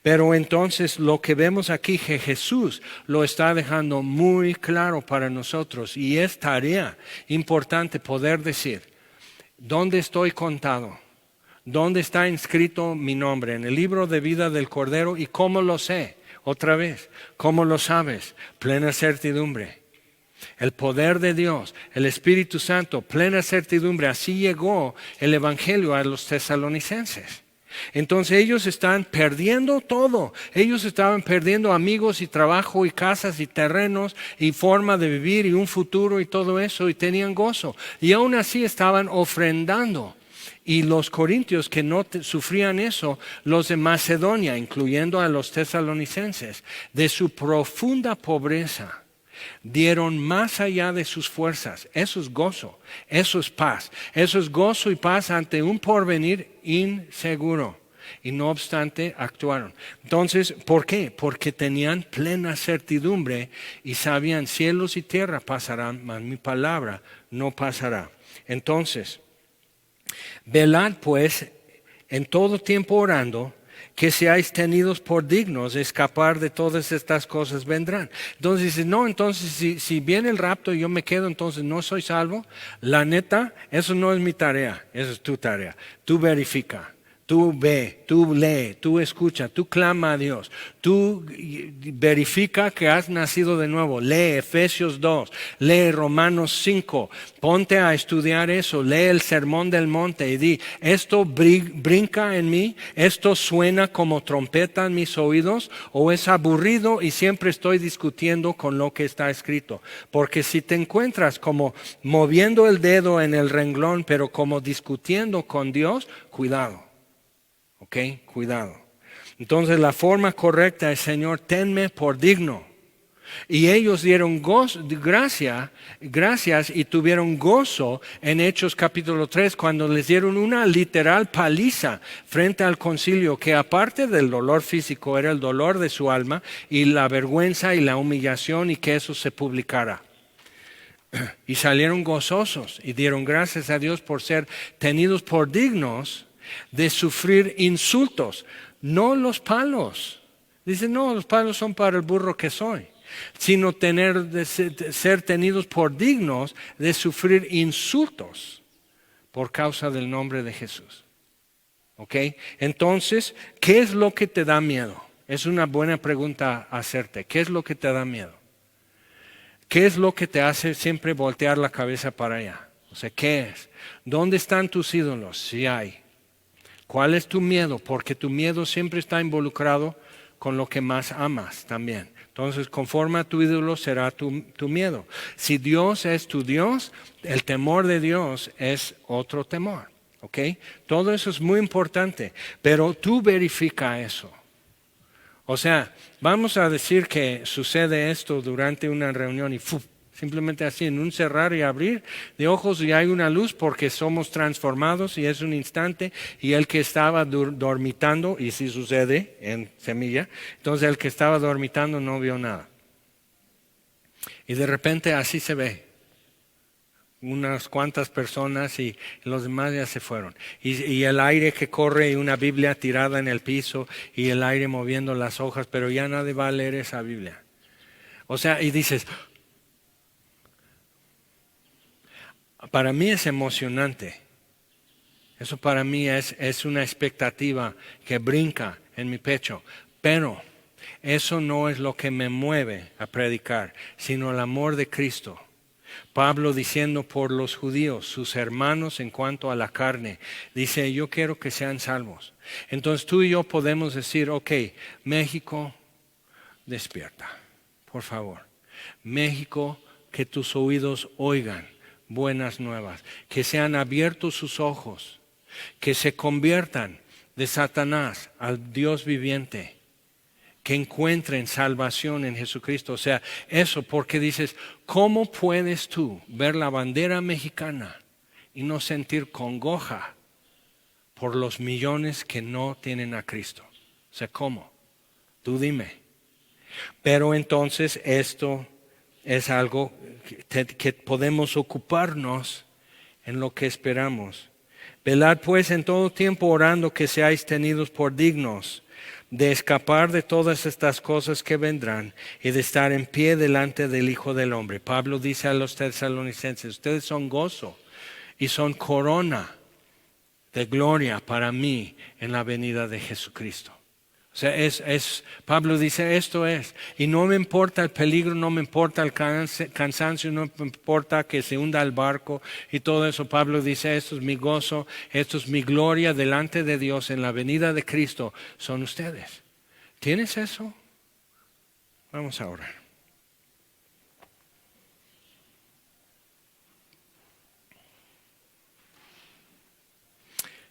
Pero entonces lo que vemos aquí que Jesús lo está dejando muy claro para nosotros y es tarea importante poder decir, ¿dónde estoy contado? ¿Dónde está inscrito mi nombre? En el libro de vida del Cordero. ¿Y cómo lo sé? Otra vez, ¿cómo lo sabes? Plena certidumbre. El poder de Dios, el Espíritu Santo, plena certidumbre. Así llegó el Evangelio a los tesalonicenses. Entonces ellos están perdiendo todo. Ellos estaban perdiendo amigos y trabajo y casas y terrenos y forma de vivir y un futuro y todo eso y tenían gozo. Y aún así estaban ofrendando. Y los corintios que no sufrían eso, los de Macedonia, incluyendo a los tesalonicenses, de su profunda pobreza, dieron más allá de sus fuerzas. Eso es gozo, eso es paz, eso es gozo y paz ante un porvenir inseguro. Y no obstante actuaron. Entonces, ¿por qué? Porque tenían plena certidumbre y sabían cielos y tierra pasarán, mas mi palabra no pasará. Entonces, velad pues en todo tiempo orando, que seáis tenidos por dignos de escapar de todas estas cosas vendrán. Entonces dice, no, entonces si viene el rapto y yo me quedo, entonces no soy salvo. La neta, eso no es mi tarea, eso es tu tarea. Tú verifica. Tú ve, tú lee, tú escucha, tú clama a Dios, tú verifica que has nacido de nuevo, lee Efesios 2, lee Romanos 5, ponte a estudiar eso, lee el Sermón del Monte y di, esto brinca en mí, esto suena como trompeta en mis oídos o es aburrido y siempre estoy discutiendo con lo que está escrito. Porque si te encuentras como moviendo el dedo en el renglón pero como discutiendo con Dios, cuidado. ¿Ok? Cuidado. Entonces la forma correcta es, Señor, tenme por digno. Y ellos dieron gracias y tuvieron gozo en Hechos capítulo 3 cuando les dieron una literal paliza frente al concilio que aparte del dolor físico era el dolor de su alma y la vergüenza y la humillación y que eso se publicara. Y salieron gozosos y dieron gracias a Dios por ser tenidos por dignos de sufrir insultos, no los palos. Dicen, no, los palos son para el burro que soy, sino de ser tenidos por dignos de sufrir insultos por causa del nombre de Jesús. ¿Ok? Entonces, ¿qué es lo que te da miedo? Es una buena pregunta hacerte. ¿Qué es lo que te da miedo? ¿Qué es lo que te hace siempre voltear la cabeza para allá? O sea, ¿qué es? ¿Dónde están tus ídolos? Si hay. ¿Cuál es tu miedo? Porque tu miedo siempre está involucrado con lo que más amas también. Entonces, conforme a tu ídolo será tu miedo. Si Dios es tu Dios, el temor de Dios es otro temor. ¿Ok? Todo eso es muy importante, pero tú verifica eso. O sea, vamos a decir que sucede esto durante una reunión y simplemente así, en un cerrar y abrir de ojos y hay una luz porque somos transformados y es un instante y el que estaba dormitando, y si sucede en Semilla, entonces el que estaba dormitando no vio nada. Y de repente así se ve. Unas cuantas personas y los demás ya se fueron. Y el aire que corre y una Biblia tirada en el piso y el aire moviendo las hojas, pero ya nadie va a leer esa Biblia. O sea, y dices, para mí es emocionante. Eso para mí es una expectativa que brinca en mi pecho. Pero eso no es lo que me mueve a predicar, sino el amor de Cristo. Pablo diciendo por los judíos, sus hermanos en cuanto a la carne, dice, yo quiero que sean salvos. Entonces tú y yo podemos decir, ok, México, despierta, por favor. México, que tus oídos oigan buenas nuevas, que sean abiertos sus ojos, que se conviertan de Satanás al Dios viviente, que encuentren salvación en Jesucristo. O sea, eso porque dices, ¿cómo puedes tú ver la bandera mexicana y no sentir congoja por los millones que no tienen a Cristo? O sea, ¿cómo? Tú dime. Pero entonces esto es algo que podemos ocuparnos en lo que esperamos. Velad pues en todo tiempo orando que seáis tenidos por dignos de escapar de todas estas cosas que vendrán y de estar en pie delante del Hijo del Hombre. Pablo dice a los tesalonicenses, ustedes son gozo y son corona de gloria para mí en la venida de Jesucristo. O sea, Pablo dice, esto es, y no me importa el peligro, no me importa el cansancio, no me importa que se hunda el barco y todo eso. Pablo dice, esto es mi gozo, esto es mi gloria delante de Dios en la venida de Cristo, son ustedes. ¿Tienes eso? Vamos a orar.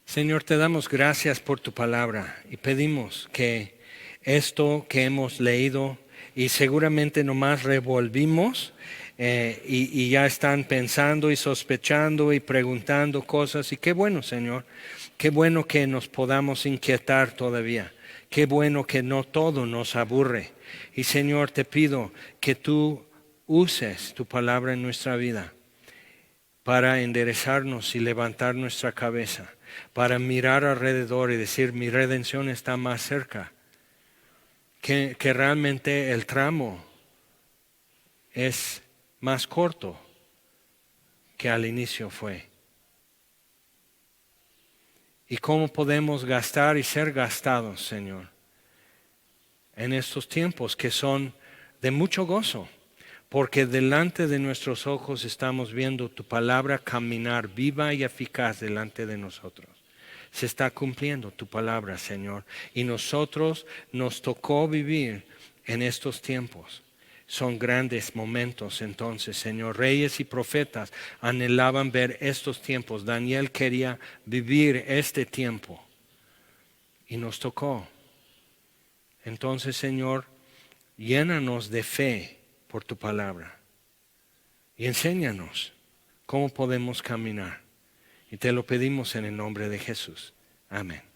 Señor, te damos gracias por tu palabra y pedimos que esto que hemos leído y seguramente nomás revolvimos y ya están pensando y sospechando y preguntando cosas. Y qué bueno, Señor, qué bueno que nos podamos inquietar todavía. Qué bueno que no todo nos aburre. Y Señor, te pido que tú uses tu palabra en nuestra vida para enderezarnos y levantar nuestra cabeza. para mirar alrededor y decir, mi redención está más cerca, que realmente el tramo es más corto que al inicio fue. ¿Y cómo podemos gastar y ser gastados, Señor, en estos tiempos que son de mucho gozo? Porque delante de nuestros ojos estamos viendo tu palabra caminar viva y eficaz delante de nosotros. Se está cumpliendo tu palabra, Señor. Y nosotros nos tocó vivir en estos tiempos. Son grandes momentos entonces, Señor. Reyes y profetas anhelaban ver estos tiempos. Daniel quería vivir este tiempo. Y nos tocó. Entonces, Señor, llénanos de fe por tu palabra. Y enséñanos cómo podemos caminar. Y te lo pedimos en el nombre de Jesús. Amén.